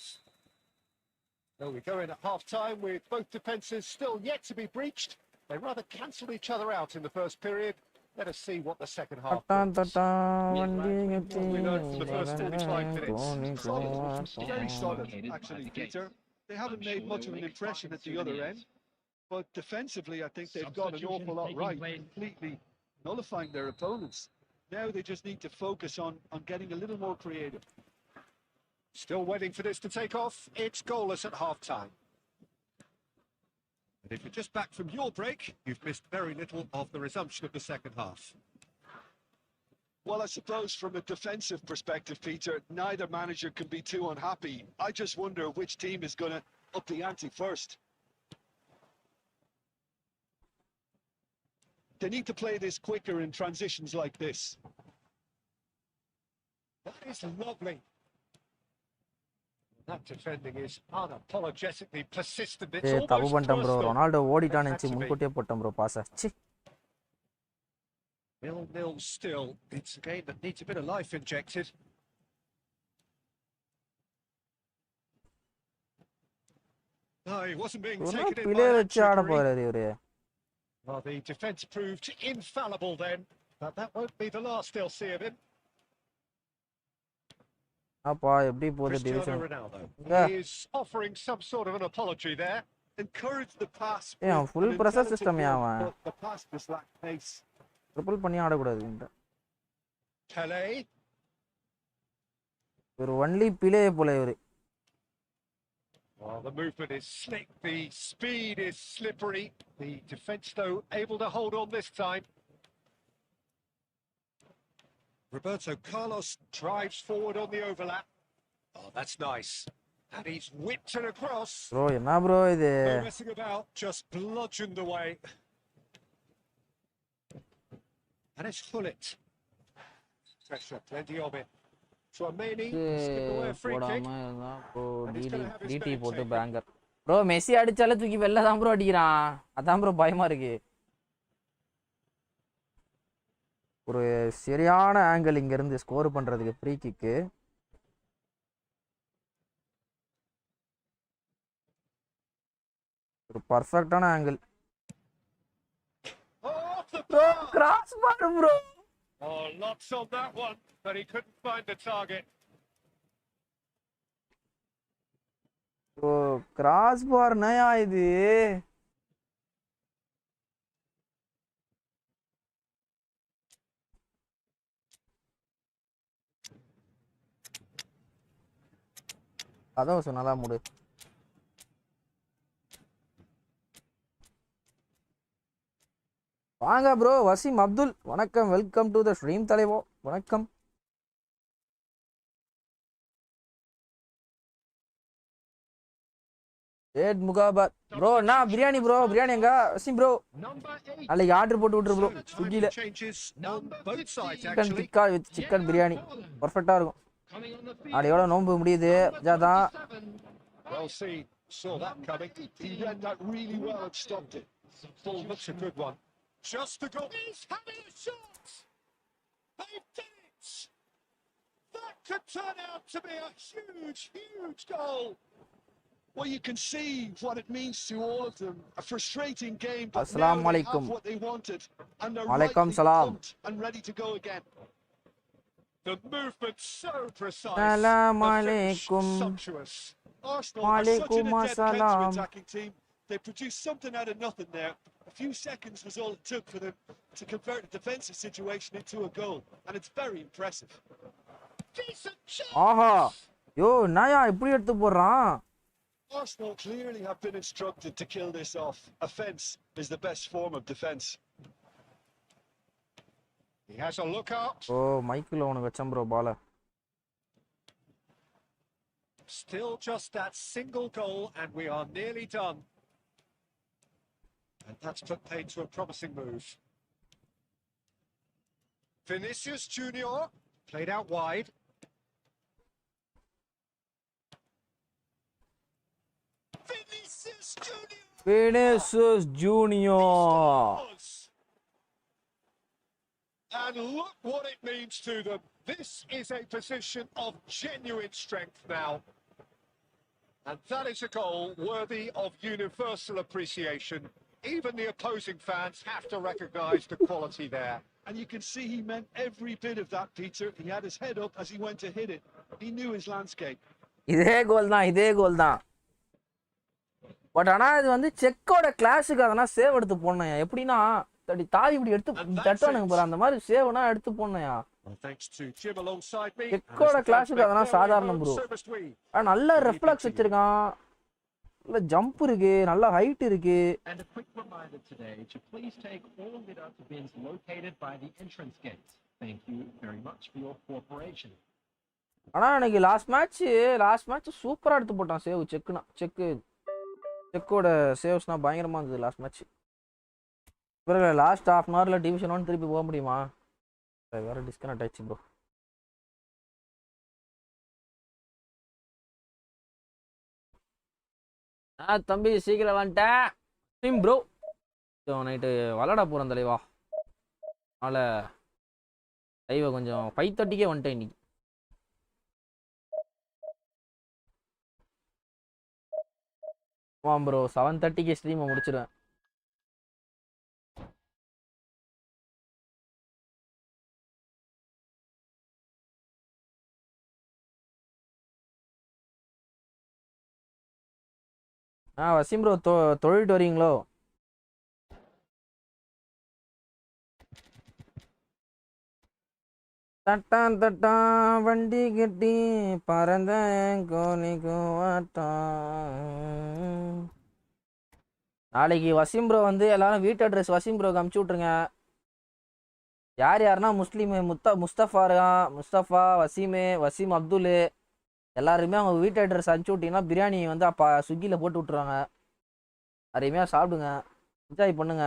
So we go in at half-time with both defences still yet to be breached. They rather cancelled each other out in the first period. Let us see what the second half brings. We learned from the first 45 minutes. Solid, very solid, actually, Peter. They haven't made much of an impression at the other end, but defensively, I think they've got an awful lot right, completely nullifying their opponents. Now they just need to focus on getting a little more creative. Still waiting for this to take off. It's goalless at half-time. And if you're just back from your break, you've missed very little of the resumption of the second half. Well, I suppose from a defensive perspective, Peter, neither manager can be too unhappy. I just wonder which team is going to up the ante first. They need to play this quicker in transitions like this. That is lovely. That defending is unapologetically persistent. It's ஏய் தப்பு almost பண்ணிட்டேன் bro. personal. Ronaldo ஓடிட்டான்னு It had நினைச்சு to be. முன்கூட்டியே போட்டேன் bro பாஸ. ச்சீ. 0-0 still. It's a game that needs a bit of life injected. No, he wasn't being சொன்னா taken in play by that வச்சு ஆட trickery. போறாரு இவரு. Well, the defence proved infallible then, but that won't be the last they'll see of him. அப்பா எப்படி போகுது Cristiano division. Ronaldo. Yeah. He is offering some sort of an apology there. Encourage the pass. ஏய் அவன் with full an pressure intelligent system move, அவன். but the pass just lacked pace. Triple பண்ணி ஆடக்கூடாது. Pele. இவர் only play போல இவரு. Well, the movement is slick, the speed is slippery. The defence, though, able to hold on this time. Roberto Carlos drives forward on the overlap. Oh, that's nice. And he's whipped it across. Bro என்ன bro இது? No messing about, just bludgeoned away. And it's Hullet. Pressure, plenty of it. Tremaine, skip away a free kick. போடாம இருந்தா bro DD போட்டு banker. Bro Messi அடிச்சாலே தூக்கி வெளில தான் bro அடிக்கிறான். அதான் ப்ரோ பயமா இருக்கு. ஒரு சரியான ஆங்கிள் இங்க இருந்து ஸ்கோர் பண்றதுக்கு ஃப்ரீ கிக்கு. ஒரு பர்ஃபெக்ட்டான angle. Bro cross bar bro. Oh, lots on that one, but he couldn't find the target. Bro cross bar நயா இது. அதான் சொன்னதா மூடு. வாங்க ப்ரோ வசீம் அப்துல் வணக்கம், வெல்கம் டு த ஸ்ட்ரீம் தலைவோ வணக்கம். ஏட் முகாபத் ப்ரோ நான் பிரியாணி ப்ரோ, பிரியாணி எங்க வசீம் ப்ரோ? நாளைக்கு ஆர்டர் போட்டு விட்டுரு ப்ரோ ஸ்விக்கில. Chicken tikka with chicken biryani பர்ஃபெக்டா இருக்கும். Coming on the அடையோட field. நோம்பு முடியுது ஜாதான். 27. Well, saw that coming. He read that really well and stopped it. Ball looks a good one. Just the goal. He's having a shot. They've done it. That could turn out to be a huge, huge goal. Well, you can see what it means to all of them. A frustrating game, but now Assalamu they alaikum. have what they wanted, and they're Walaikum rightly salam. pumped and ready to go again. The movement so precise. Assalamu The finish alaikum. sumptuous. Arsenal are such Walaikum an adept assalam. counter-attacking team. They produced something out of nothing there. A few seconds was all it took for them to convert a defensive situation into a goal, and it's very impressive. Decent chance. ஆஹா யோ நாயா இப்படி எடுத்து போடுறான். Arsenal clearly have been instructed to kill this off. Offence is the best form of defence. He has a look up. ஓ மைக்கில் உனக்கு வச்சேன் bro பால. Still just that single goal, and we are nearly done. And that's put paid to a promising move. Vinicius Junior played out wide. Vinicius Junior. Vinicius Junior. And look what it means to them. This is a position of genuine strength now. And that is a goal worthy of universal appreciation. Even the opposing fans have to recognise the quality there. And you can see he meant every bit of that, Peter. He had his head up as he went to hit it. He knew his landscape. இதே கோல் தான் இதே கோல் தான். But ஆனால் இது வந்து செக்கோட கிளாஸுக்கு அதெல்லாம் save எடுத்து போடணையா. எப்படின்னா தாவி இப்படி எடுத்து தட்டுவானுங்க போற அந்த மாதிரி சேவ்னா எடுத்து போடணையா. செக்கோட கிளாஸுக்கு அதெல்லாம் சாதாரண ப்ரோ. நல்ல ரெஃப்ளெக்ஸ் வச்சிருக்கான், நல்ல ஜம்ப் இருக்கு, நல்ல ஹைட் இருக்கு. And a quick reminder today to please take all litter to bins located by the entrance gates. Thank you very much for your cooperation. ஆனா எனக்கு லாஸ்ட் மேட்ச் சூப்பரா எடுத்து போட்டான் சேவ். செக்கோட சேவ்ஸ்னா பயங்கரமா இருந்தது லாஸ்ட் மேட்ச். பிறகு லாஸ்ட் ஹாஃப் அன் ஹவர்ல division 1 திருப்பி போக முடியுமா? வேற டிஸ்கனெக்ட் ஆயிடுச்சு ப்ரோ. தம்பி சீக்கிரம் வந்துட்டேன் ப்ரோ. நைட்டு விளாட போகிறேன் தலைவா. அதனால் லைவை கொஞ்சம் 5:30க்கே வந்துட்டேன் இன்னைக்கு. ஆமாம் ப்ரோ 7:30க்கு ஸ்ட்ரீமை முடிச்சிடுவேன். வசீம் ப்ரோ தொழில்ட்டு வரீங்களோ? தட்டான் வண்டி கட்டி பறந்த கோணிக்குவாட்டான். நாளைக்கு வசீம் ப்ரோ வந்து எல்லாரும் வீட்டு அட்ரஸ் வசீம் ப்ரோக்கு அமுச்சு விட்ருங்க. யாருன்னா முஸ்லீம் முஸ்தஃபா இருக்கான், முஸ்தஃபா வசீம் அப்துல் எல்லாருமே அவங்க வீட்டு அட்ரஸ் அனுப்பிச்சு விட்டீங்கன்னா பிரியாணி வந்து அப்போ ஸ்விக்கியில் போட்டு விட்ருவாங்க. அருமையாக சாப்பிடுங்க, என்ஜாய் பண்ணுங்க.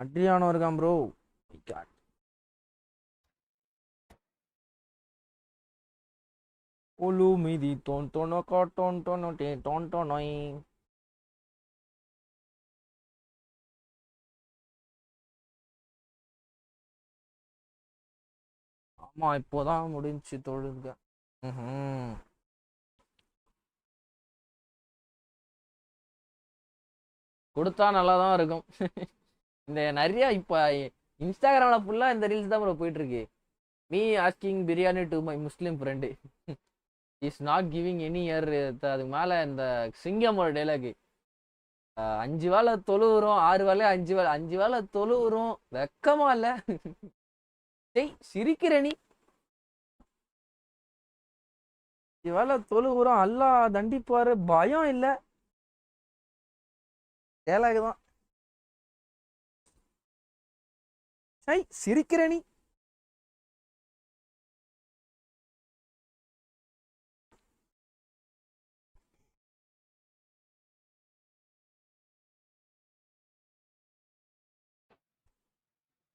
அட்ரியானோ இருக்கான் ப்ரோ. ஒலு மீதி டோன்டோனோய். ஆமா இப்போதான் முடிஞ்சு தொழுங்க. கொடுத்தா நல்லா தான் இருக்கும். இந்த நிறைய இப்போ இன்ஸ்டாகிராமில் ஃபுல்லாக இந்த ரீல்ஸ் தான் ப்ரோ போயிட்டுருக்கு. Me asking biryani to my Muslim friend is not giving any year. அதுக்கு மேலே இந்த சிங்கமோட டைலாகு 5 வேளை தொழுவுறோம் 6 வேலை 5 வேளை தொழுவுறோம் வெக்கமா இல்லை? டேய் சிரிக்கிற நீ. 5 வேளை தொழுவுறோம் அல்லாஹ் தண்டிப்பாரு பயம் இல்லை டைலாகு தான். சிரிக்கிற நீ.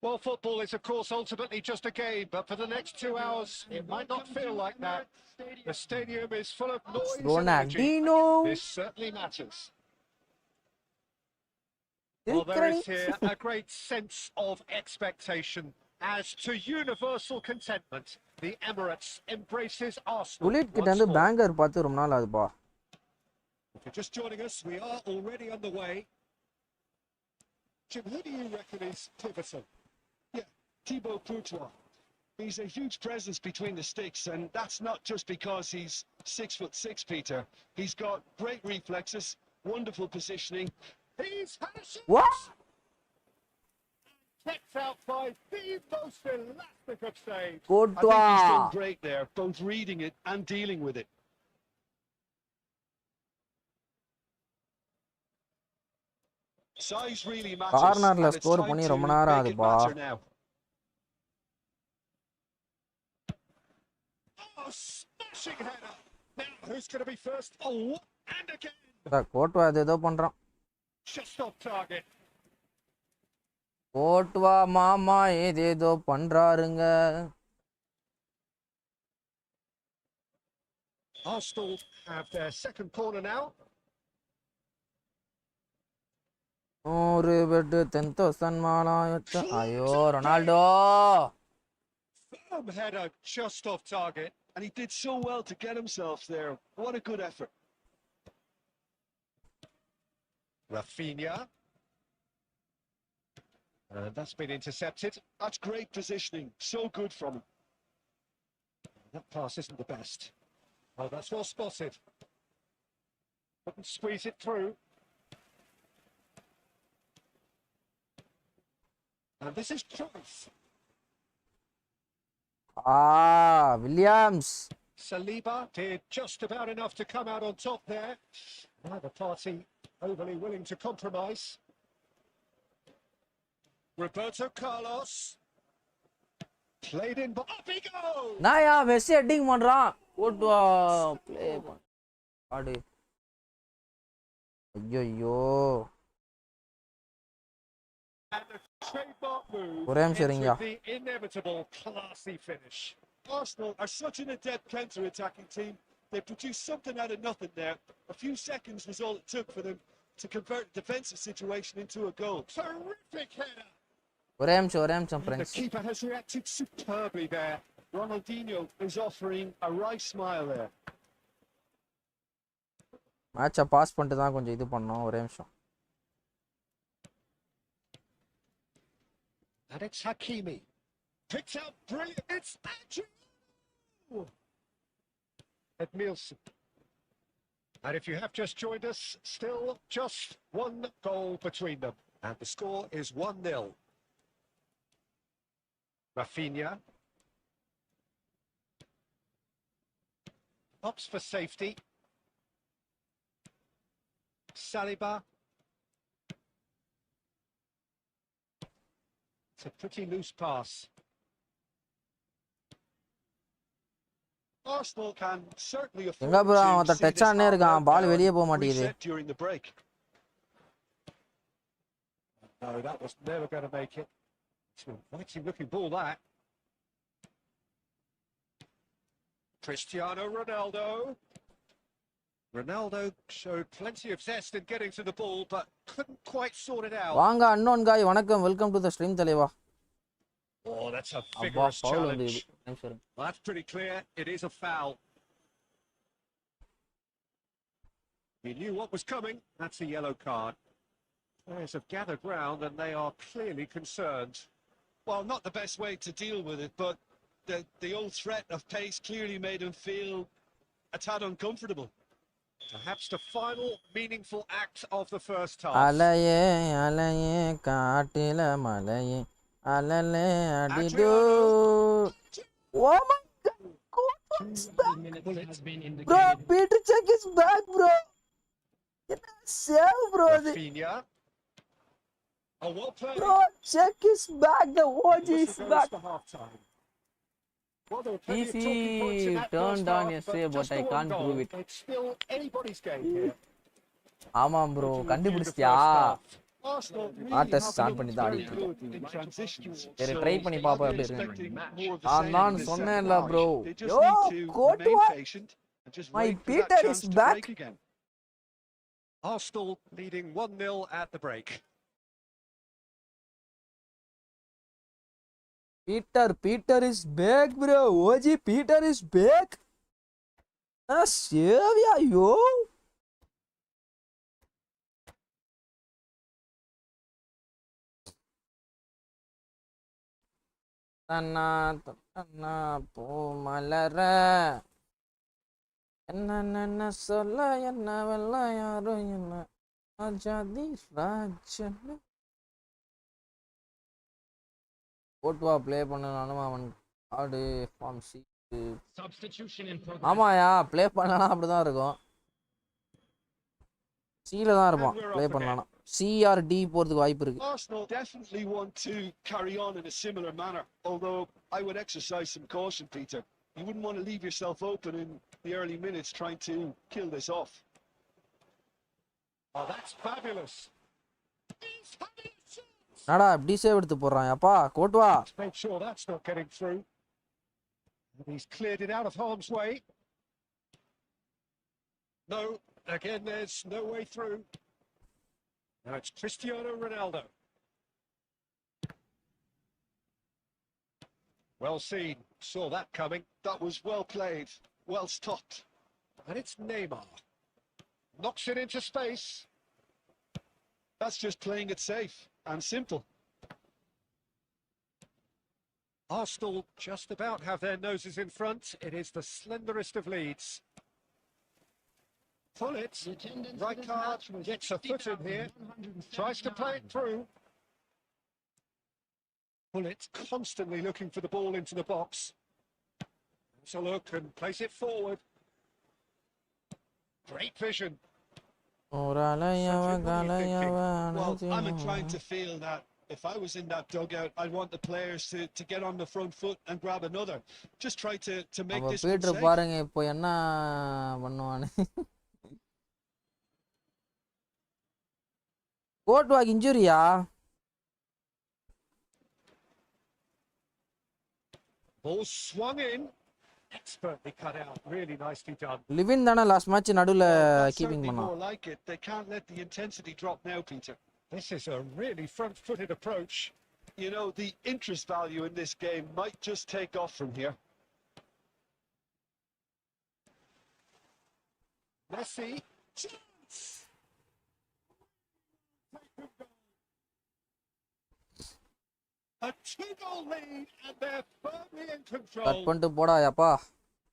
Well, football is, of course, ultimately just a game, but for the next 2 hours, it might not feel like that. The stadium is full of noise and energy. Ronaldinho. This certainly matters. Well, there is here a great sense of expectation as to universal contentment. The Emirates embraces Arsenal bullied கிட்ட once இருந்து more. Banker பார்த்து ரொம்ப நாள் ஆகுதுப்பா. If you're just joining us, we are already on the way. Jim, who do you reckon is pivotal? Yeah, Thibaut Courtois. He's a huge presence between the sticks, and that's not just because he's 6'6", Peter. He's got great reflexes, wonderful positioning. He's had a shot. What? Kept out by the most elastic of saves. I think he's done Courtois. great there, both reading it and dealing with it. Size really matters. கார்னர்ல and it's score time பண்ணி to ரொம்ப நேரம் make it ஆகுதுப்பா. matter now. Oh, smashing header. Now, who's going to be first? Oh, and again. கோட்வா ஏதோ பண்றான். Just off target. கோட்வா மாமா ஏதேதோ பண்றாருங்க. Arsenal have their second corner now. ஒரு bed 10,000 மாலாயத்த. ஐயோ Ronaldo. Firm header just off target. And he did so well to get himself there. What a good effort. Rafinha. And that's been intercepted. That's great positioning. So good from him. That pass isn't the best. Oh, that's well spotted. Couldn't squeeze it through. And this is choice. Williams. Saliba did just about enough to come out on top there. Neither party overly willing to compromise. Roberto Carlos played in, but up he goes! நாயா Messi heading பண்றான். கோட்வா play பண்ண. ஆடு. ஐயோ. And the trademark move ஒரே நிமிஷம் இருங்க. into the inevitable classy finish. Arsenal are such an adept counter-attacking team. They produced something out of nothing there. A few seconds was all it took for them to convert a defensive situation into a goal. Terrific header! ஒரே நிமிஷம் The friends. keeper has reacted superbly there. Ronaldinho is offering a wry smile there. மேட்சை pass பண்ணிட்டு தான் கொஞ்சம் இது பண்ணோம். ஒரே நிமிஷம். And it's Hakimi. Picked out brilliant. It's Andrew! Edmilson. And if you have just joined us, still just one goal between them. And the score is 1-0. Rafinha. Opts for safety. Saliba. It's a pretty loose pass. Arsenal can certainly afford எங்க bro அவன் to see touch this Aney half இருக்கான். out பால் now வெளியே and போக மாட்டேங்குது. reset during the break. No, that was never going to make it. It's an inviting looking ball, that. Cristiano Ronaldo. Ronaldo showed plenty of zest in getting to the ball, but couldn't quite sort it out. வாங்க unknown காய் வணக்கம். Welcome to the stream தலைவா. Oh, that's a அப்பா vigorous foul வந்து challenge. நிமிஷம். Well, that's pretty clear. It is a foul. He knew what was coming. That's a yellow card. Players have gathered round and they are clearly concerned. Well, not the best way to deal with it, but the old threat of pace clearly made him feel a tad uncomfortable. Perhaps the final meaningful act of the first half. அலையே அலையே காட்டில மலையே அலலே அடிடு. Oh my god. Minutes has been Bro, indicated. Peter Check is back, bro. என்ன save bro இது. Rafinha. Oh, well played. Bro, Check is back. The OG is Whistle goes back. for half-time. Well, there were plenty of Easy talking points in that turned first on half, yesterday, but just I the one can't goal. prove it. It's still anybody's game here. ஆமாம் bro To review the கண்டுபிடிச்சியா? first half. Arsenal really ஆர்டஸ் haven't start பண்ணி looked தான் very ஆடிட்டு இருக்கேன். good in transitions. சரி So try பண்ணி I'll பாப்போம் be எப்படி இருக்கு. expecting more of the same in நான் this second சொன்னேன்ல half. ப்ரோ. They just யோ need to remain கோட்வா patient and just my wait for that Petr is chance to back. break again. Arsenal leading 1-0 at the break. Peter is back, bro. OG Peter is back. Savia, yo. தன்னா போ மலர என்ன சொல்ல என்ன வெல்ல யாரும் என்ன ராஜாதி Rajan போட்டுவா play பண்ணனாலும் அவன் ஆடு ஃபார்ம் சி. ஆமாயா ப்ளே பண்ணலாம் அப்படிதான் இருக்கும். சில தான் இருப்பான் ப்ளே பண்ணலாம். சிஆர்டி போறதுக்கு வாய்ப்பு இருக்கு. Arsenal definitely want to carry on in a similar manner, although I would exercise some caution, Peter. You wouldn't want to leave yourself open in the early minutes trying to kill this off. Oh, that's fabulous. நடா இப்படி save எடுத்து போடுறான் அப்பா கோட்வா. Make sure that's not getting through. And he's cleared it out of harm's way. No, again there's no way through. Now it's Cristiano Ronaldo. Well seen, saw that coming. That was well played, well stopped. And it's Neymar. Knocks it into space. That's just playing it safe and simple. Arsenal just about have their noses in front. It is the slenderest of leads. Pullet, right card, gets a foot in here, tries to play it through. Pullet constantly looking for the ball into the box. Has a look and plays it forward. Great vision. Well, I'm inclined to feel that if I was in that dugout, I'd want the players to get on the front foot and grab another. Just try to make this one Peter safe. பாருங்க இப்போ என்ன பண்ணுவானு. கோட்வாக்கு இன்ஜுரியா? Ball swung in. Expertly cut out. Really nicely done. Live-in தானே last match நடுவுல That's keeping certainly பண்ணான். more like it. They can't let the intensity drop now, Peter. This is a really front-footed approach. You know, the interest value in this game might just take off from here. Messi. Chance. A 2-goal lead and they're firmly in control. Cut பண்ணிட்டு போடா அப்பா.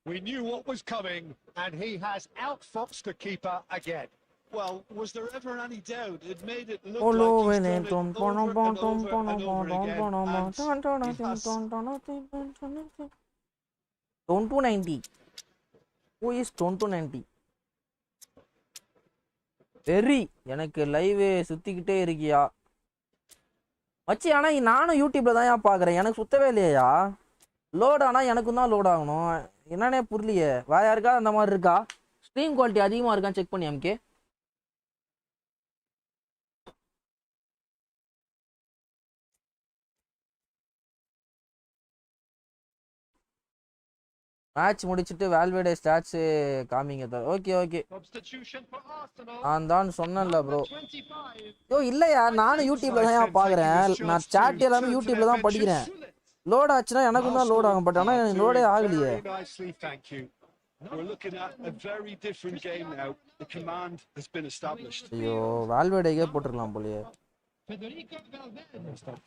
We knew what was coming and he has outfoxed the keeper again. Well, was there ever any doubt? It made it look like he's done it over and over and over again. And he has 2090. Who is 2090? Very எனக்கு live சுத்திக்கிட்டே இருக்கியா மச்சி. ஆனா நானும் யூடியூப்ல தான் பாக்குறேன், எனக்கு சுத்தவே இல்லையா. லோட் ஆனா எனக்கும் தான் லோட் ஆகணும், என்னன்னே புரியலையே. வேற யாருக்கா அந்த மாதிரி இருக்கா? ஸ்ட்ரீம் குவாலிட்டி அதிகமா இருக்கான்னு செக் பண்ணி எம்கே. மேட்ச் முடிச்சிட்டு வேல்வேடே ஸ்டாட்ஸ் காமிங்க தான். ஓகே ஓகே நான் தான் சொன்னேன்ல ப்ரோ. யோ இல்லையா நானும் யூடியூப்ல தான் பாக்குறேன், நான் சாட் எல்லாமே யூடியூப்ல தான் படிக்கிறேன். லோட் ஆச்சுன்னா எனக்கும் தான் லோட் ஆகும், பட் ஆனா லோடே ஆகலையே. We're looking at a very different game now. The command has been established. ஐயோ வேல்வேடேக்கே போட்டுக்கலாம் போலயே.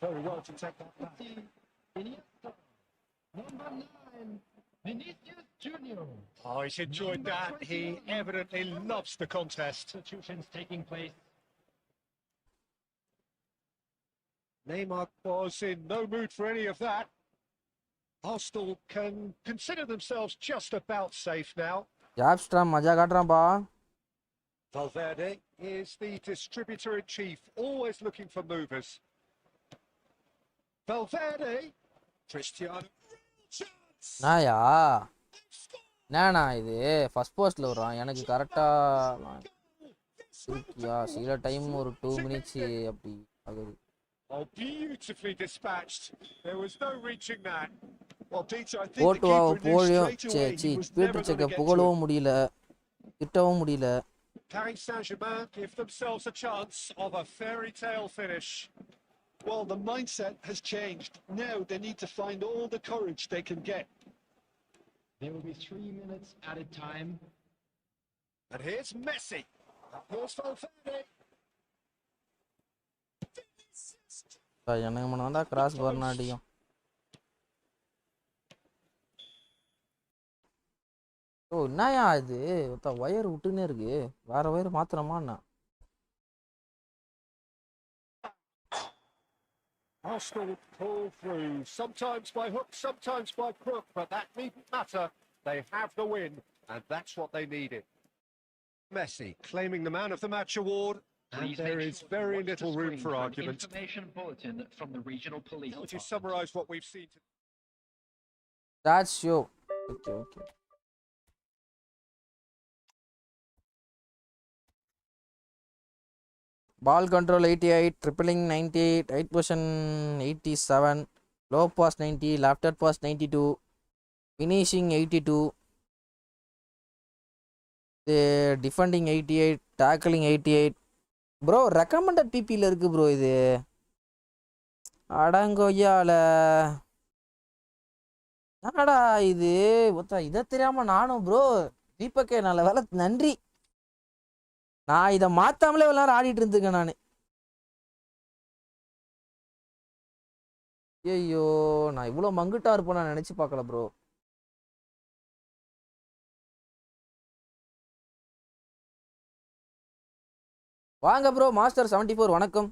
Very well to take that back. Number 9. Vinicius Junior. Oh, he's enjoyed that. He evidently loves the contest. Substitutions taking place. Neymar was in no mood for any of that. Arsenal can consider themselves just about safe now. ஜாப்ஸ்ட்ராம் மஜா காட்டுறான்பா. Valverde is the distributor-in-chief, always looking for movers. Valverde, Cristiano. நாயா நானா இது first போஸ்ட்ல வரும் எனக்கு கரெக்டா. இருக்கியா சில டைம் ஒரு 2 minutes அப்படி ஆகுது. Oh, beautifully dispatched. There was no reaching that. Well, Peter, I think the போட்டு வா keeper knew போழியும் straight away he was never Peter going Chekka to get to புகழவும் it. முடியல திட்டவும் முடியல. Paris Saint-Germain give themselves a chance of a fairy tale finish. Well, the mindset has changed. Now they need to find all the courage they can get. There will be 3 minutes added time. And here's Messi. Here's Valverde. எனக்கு முன்னாடி தான் cross பர்னா அடியும். ஓ என்னயா இது wire விட்டுன்னே இருக்கு. வேற wire மாத்திரமா என்ன? Arsenal pull through, sometimes by hook, sometimes by crook, but that needn't matter. They have the win, and that's what they needed. Messi claiming the Man of the Match award, and there is very little room for argument. Information bulletin from the regional police. Would you summarise what we've seen? That's show. Okay. Ball control 88, tripling 98, right position 87, low pass 90, left pass 92, finishing 82, the defending 88, tackling 88. Bro, recommended PP ல இருக்கு bro இது. அடங்கோய்யால என்னடா இது இதை தெரியாம நானும் bro தீபக்கே நல்ல வேலை நன்றி. நான் இதை மாத்தாமலே எல்லாரும் ஆடிட்டு இருந்துக்கேன் நான். ஐயோ நான் இவ்வளோ மங்குட்டா இருப்பேன் நான் நினைச்சு பார்க்கல ப்ரோ. வாங்க ப்ரோ மாஸ்டர் 74 வணக்கம்.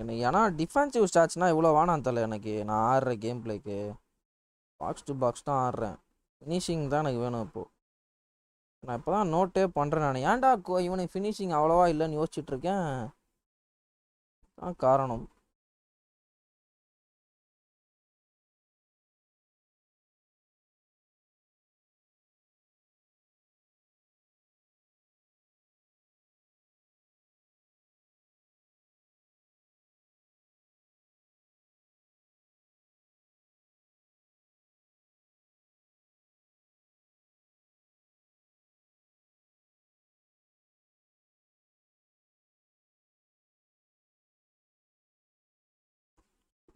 எனக்கு ஏன்னா டிஃபென்சிவ் ஸ்டாட்ச்னா இவ்வளோ வேணாம் தலை எனக்கு. நான் ஆடுற கேம் பிளேக்கு பாக்ஸ் டு பாக்ஸ் தான் ஆடுறேன். ஃபினிஷிங் தான் எனக்கு வேணும் இப்போது. நான் இப்போ தான் நோட்டே பண்ணுறேன் நான். ஏன்டா இவனுக்கு ஃபினிஷிங் அவ்வளோவா இல்லைன்னு யோசிச்சுட்ருக்கேன். தான் காரணம்.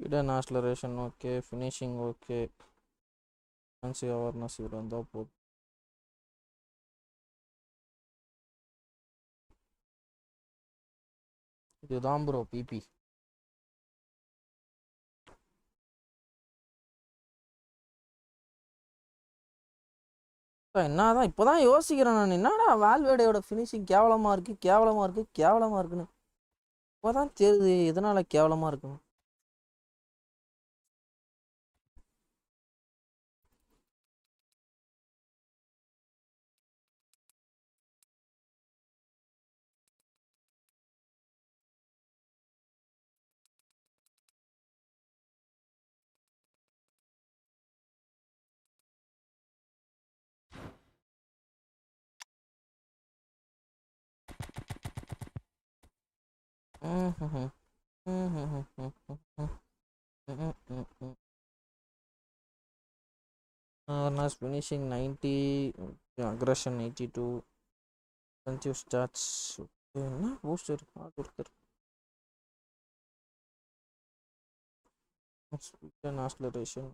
hidden acceleration okay, finishing okay, fancy awareness இவ்வளோ இருந்தால் போதும். இதுதான் ப்ரோ பிபி. என்னதான் இப்போதான் யோசிக்கிறேன் நான். என்னடா வால்வேடையோட ஃபினிஷிங் கேவலமாக இருக்குன்னு இப்போதான் தெரியுது எதனால கேவலமாக இருக்குன்னு. Awareness finishing 90, aggression 82, defensive stats என்ன பூஸ்டர் கொடுத்துரு. Speed and acceleration.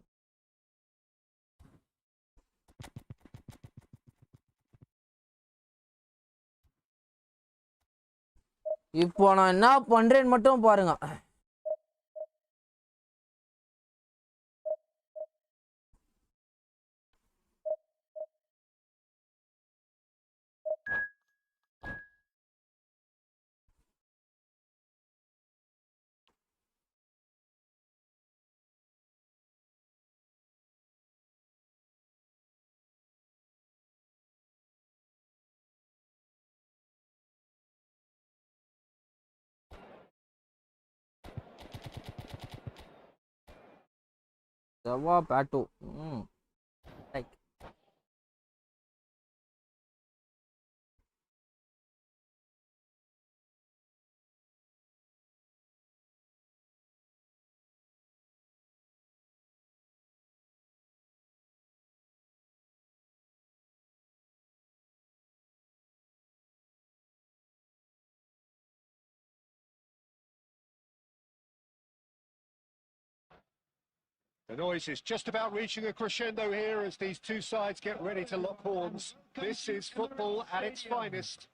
இப்போ நான் என்ன பண்றேன்னு மட்டும் பாருங்க. Java Pato. Like. The noise is just about reaching a crescendo here as these two sides get ready to lock horns. This is football at its finest.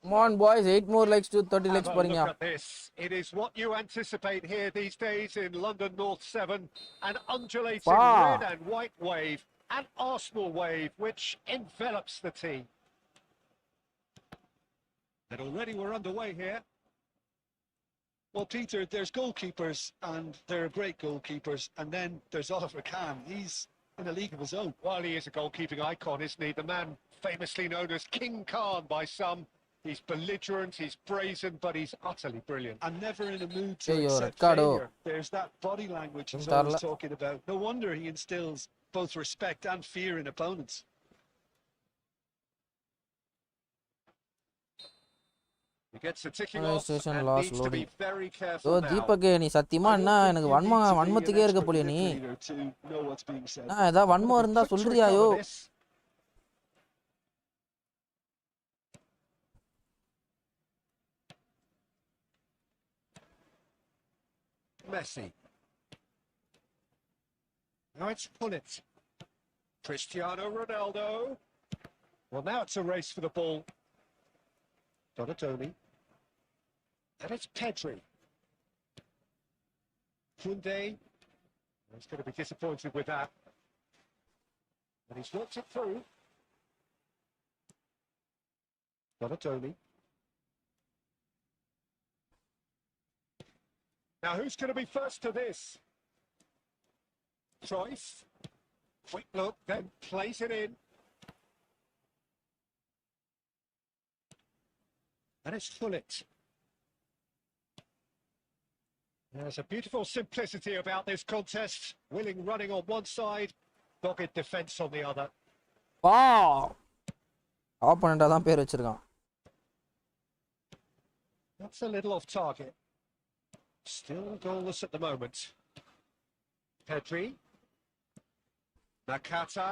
Come on, boys. 8 more likes to 30 likes. Have a look at this. It is what you anticipate here these days in London North 7. An undulating red and white wave, an Arsenal wave, which envelops the team. And already we're underway here. Well, Peter, there's goalkeepers, and there are great goalkeepers, and then there's Oliver Kahn. He's in a league of his own. Well, he is a goalkeeping icon, isn't he? The man famously known as King Khan by some. He's belligerent, he's brazen, but he's utterly brilliant. And never in a mood to accept failure. There's that body language he's always talking about. No wonder he instills both respect and fear in opponents. He gets the ticking off and needs to be very careful now. Deepak, நீ சத்தியமா என்ன எனக்கு வன்மத்துக்கே இருக்க போலியா நீ? நான் ஏதா வன்மம் இருந்தா சொல்றியாயோ? Messi. Now it's Pullet. Cristiano Ronaldo. Well, now it's a race for the ball. Donatoni. And it's Pedri. Kunde. He's going to be disappointed with that. And he's worked it through. Donatoni. Now, who's going to be first to this? Troyes. Quick look, then plays it in. And it's Pullet. There's a beautiful simplicity about this contest. Willing running on one side, dogged defence on the other. Wow! Opponent தான் பேர் வச்சிருக்கான். That's a little off target. Still goalless at the moment. Pedri. Nakata.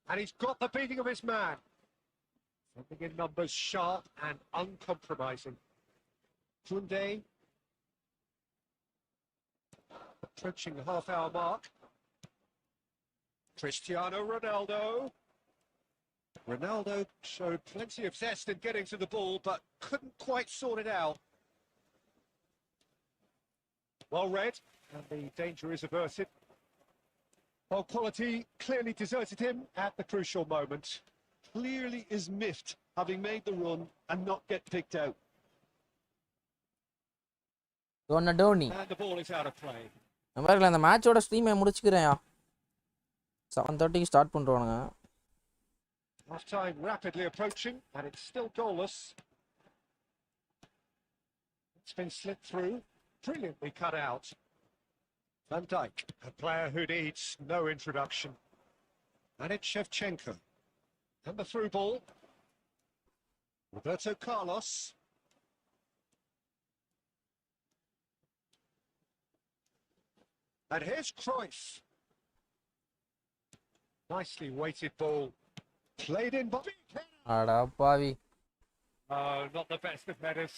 And he's got the beating of his man. Something in numbers sharp and uncompromising. Kunde. Approaching the half-hour mark. Cristiano Ronaldo. Ronaldo showed plenty of zest in getting to the ball, but couldn't quite sort it out. Well read, and the danger is averted. Well, quality clearly deserted him at the crucial moment. Clearly is miffed, having made the run and not get picked out. Donadoni. And the ball is out of play. நம்ம அந்த மேட்சோட ஸ்ட்ரீமை முடிச்சுக்கிறேன். 7:30 start பண்றோங்க. Half time rapidly approaching, and it's still goalless. It's been slit through. Brilliantly cut out. Van Dijk, a player who needs no introduction. And it's Shevchenko. And the through ball. Roberto Carlos. And here's Cruyff. Nicely weighted ball. Played in by... அட பாவி. Oh, not the best of headers.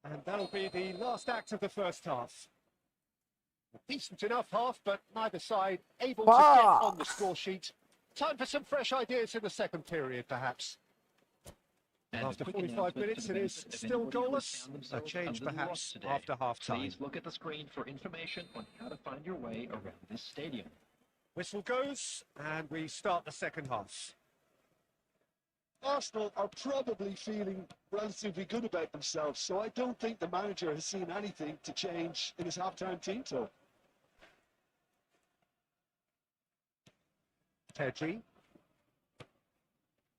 And that'll be the last act of the first half. A decent enough half, but neither side able to get on the score sheet. Time for some fresh ideas in the second period, perhaps. And after 45 minutes, it is still goalless. A change, perhaps, after half-time. Please look at the screen for information on how to find your way around this stadium. Whistle goes, and we start the second half. Arsenal are probably feeling relatively good about themselves, so I don't think the manager has seen anything to change in his half-time team talk. Pedri.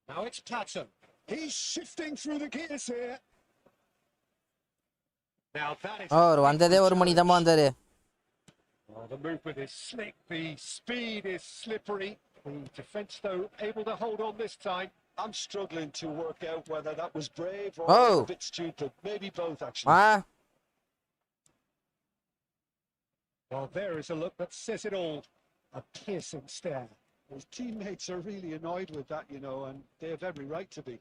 Now it's Patton. He's shifting through the gears here. Now that is. அவர் வந்ததே ஒரு மணி தான் வந்தாரு. Oh, the movement is slick. The speed is slippery. The defence, though, able to hold on this time. I'm struggling to work out whether that was brave or Oh. a bit stupid. Maybe both, actually. Well, there is a look that says it all. A piercing stare. His teammates are really annoyed with that, you know, and they have every right to be.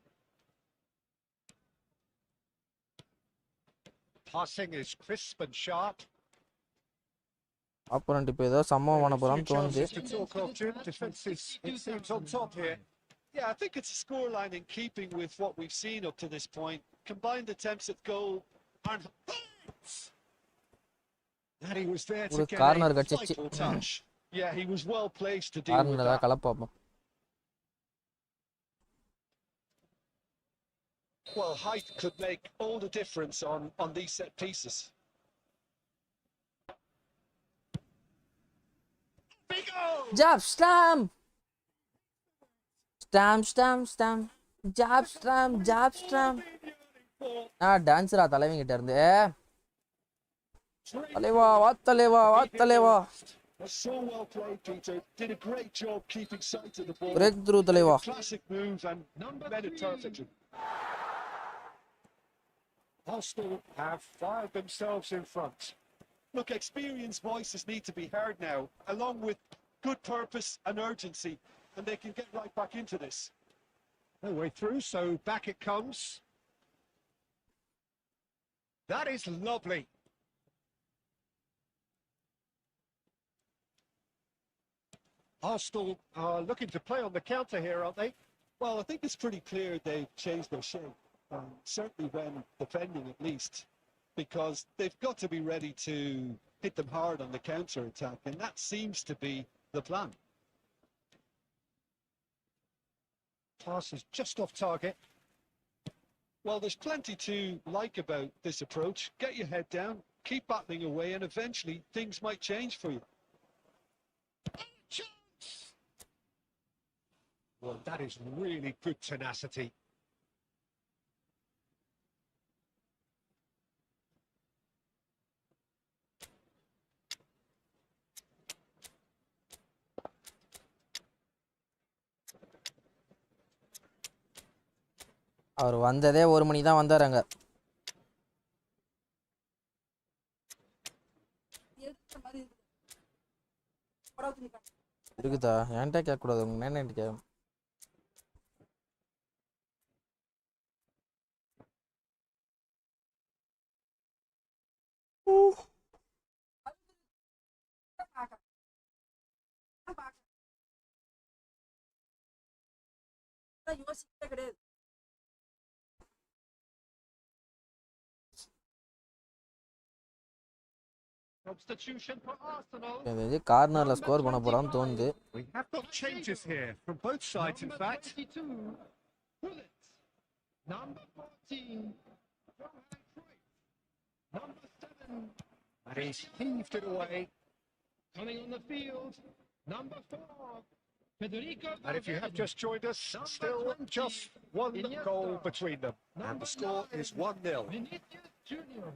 Passing is crisp and sharp. Opponent இப்போ ஏதோ சம்பவம் பண்ண போறான்னு தோணுது. To talk of, Jim. Defence is, it seems, on top here. Yeah, I think it's a scoreline in keeping with what we've seen up to this point. Combined attempts at goal and he was there to ஒரு get corner a கட்சிச்சு. vital touch. yeah, he was well placed to deal with கார்னர்ல that. கலப்பாப்போம். Well, height could make all the difference on these set pieces. Big goal! Jab slam. Stam. Jab slam. டான்ஸரா தலைவங்கிட்ட இருந்து. தலைவா. So well played, Peter. Did a great job keeping sight of the ball. Break through தலைவா. Classic move and read it perfectly. Arsenal have fired themselves in front. Look, experienced voices need to be heard now, along with good purpose and urgency, and they can get right back into this. No way through, so back it comes. That is lovely. Arsenal are looking to play on the counter here, aren't they? Well, I think it's pretty clear they've changed their shape, certainly when defending at least, because they've got to be ready to hit them hard on the counter attack, and that seems to be the plan. Pass is just off target. Well, there's plenty to like about this approach. Get your head down, keep battling away, and eventually things might change for you. Well, that is really good tenacity. அவர் வந்ததே ஒரு மணி தான் வந்தாருங்க. இருக்குதா? என்கிட்ட கேட்கக்கூடாது, உங்க நேரம் கேட்க. Substitution for Arsenal. கார்னர்ல ஸ்கோர் பண்ண போறான்னு தோணுது. We have got changes here from both sides, in fact. Bullets. Number 14. Number 7. And he's heaved it away. Coming on the field. Number 4. Federico. And if you have just joined us, still just one goal between them. And the score is 1-0. Vinicius Junior.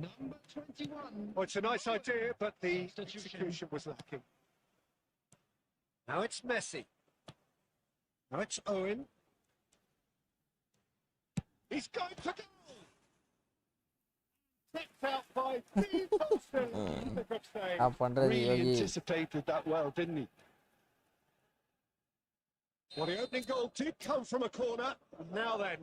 Number 21. Well, it's a nice idea, but the execution was lacking. Now it's Messi. Now it's Owen. He's going for goal! Picked out by Steve Wilson. Really anticipated that well, didn't he? Well, the opening goal did come from a corner. Now then.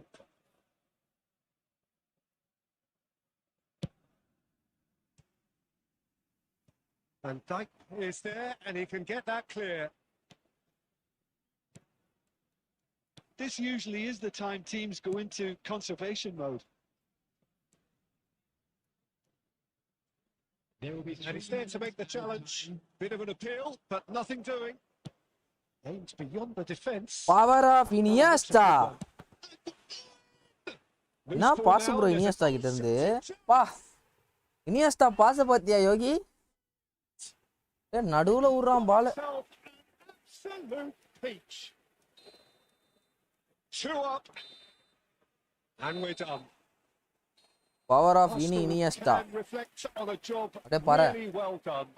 And Dyke is there, and he can get that clear. This usually is the time teams go into conservation mode. And he's there to make the challenge. Bit of an appeal, but nothing doing. Aims beyond the defence. Power of Iniesta. என்ன pass bro Iniesta கிட்ட இருந்து. பா. Iniesta pass பாத்தியா யோகி? நடுவுல ஊறான் ball. 2 up. And we're done. Power of Arsenal Iniesta. can reflect on a job அப்படியே பாரு. really well done.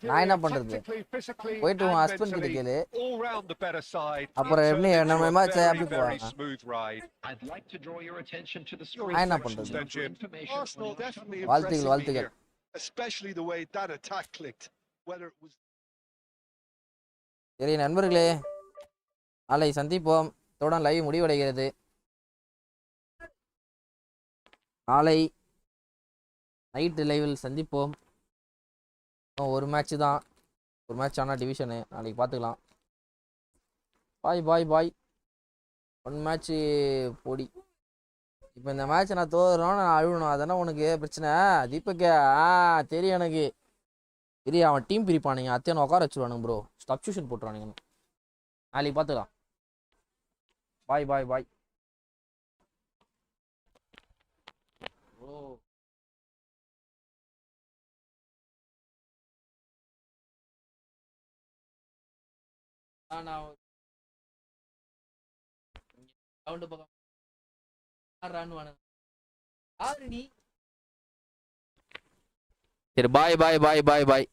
நான் என்ன Superior பண்றது? tactically, physically, போயிட்டு உன் and ஹஸ்பண்ட் கிட்ட mentally. கேளு. All round the better side. அப்புறம் It எப்படி turned into நம்ம a மேட்ச் very, எப்படி very போவாங்க? smooth ride. I'd like to draw your attention to the Your screen. நான் என்ன reflections பண்றது? then, Jim. Arsenal definitely வாழ்த்துக்கள், impressing me வாழ்த்துக்கள். here, especially the way that attack clicked. Whether it was சரி நண்பர்களே, நாளை சந்திப்போம். இத்துடன் லைவ் முடிவடைகிறது. நாளை நைட்டு லைவில் சந்திப்போம். ஒரு மேட்ச் தான், ஒரு மேட்ச் ஆனால் டிவிஷனு, நாளைக்கு பார்த்துக்கலாம். பாய் பாய் பாய். ஒன் மேட்ச்சு பொடி. இப்போ இந்த மேட்ச் நான் தோறணும், நான் அழுவணும், அதெல்லாம் உனக்கு பிரச்சனை தீபக்கே. தெரியும் எனக்கு தெரியும். அவன் டீம் பிரிப்பானுங்க, அத்தையான உட்கார வச்சுருவானுங்க ப்ரோ, சப்ஸ்டியூஷன் போட்டுருவானுங்க. நாளைக்கு பார்த்துக்கலாம். பாய் பாய் பாய். ஓ நான் ரவுண்டு பக்கம் நீ. சரி பாய் பாய் பாய் பாய் பாய்.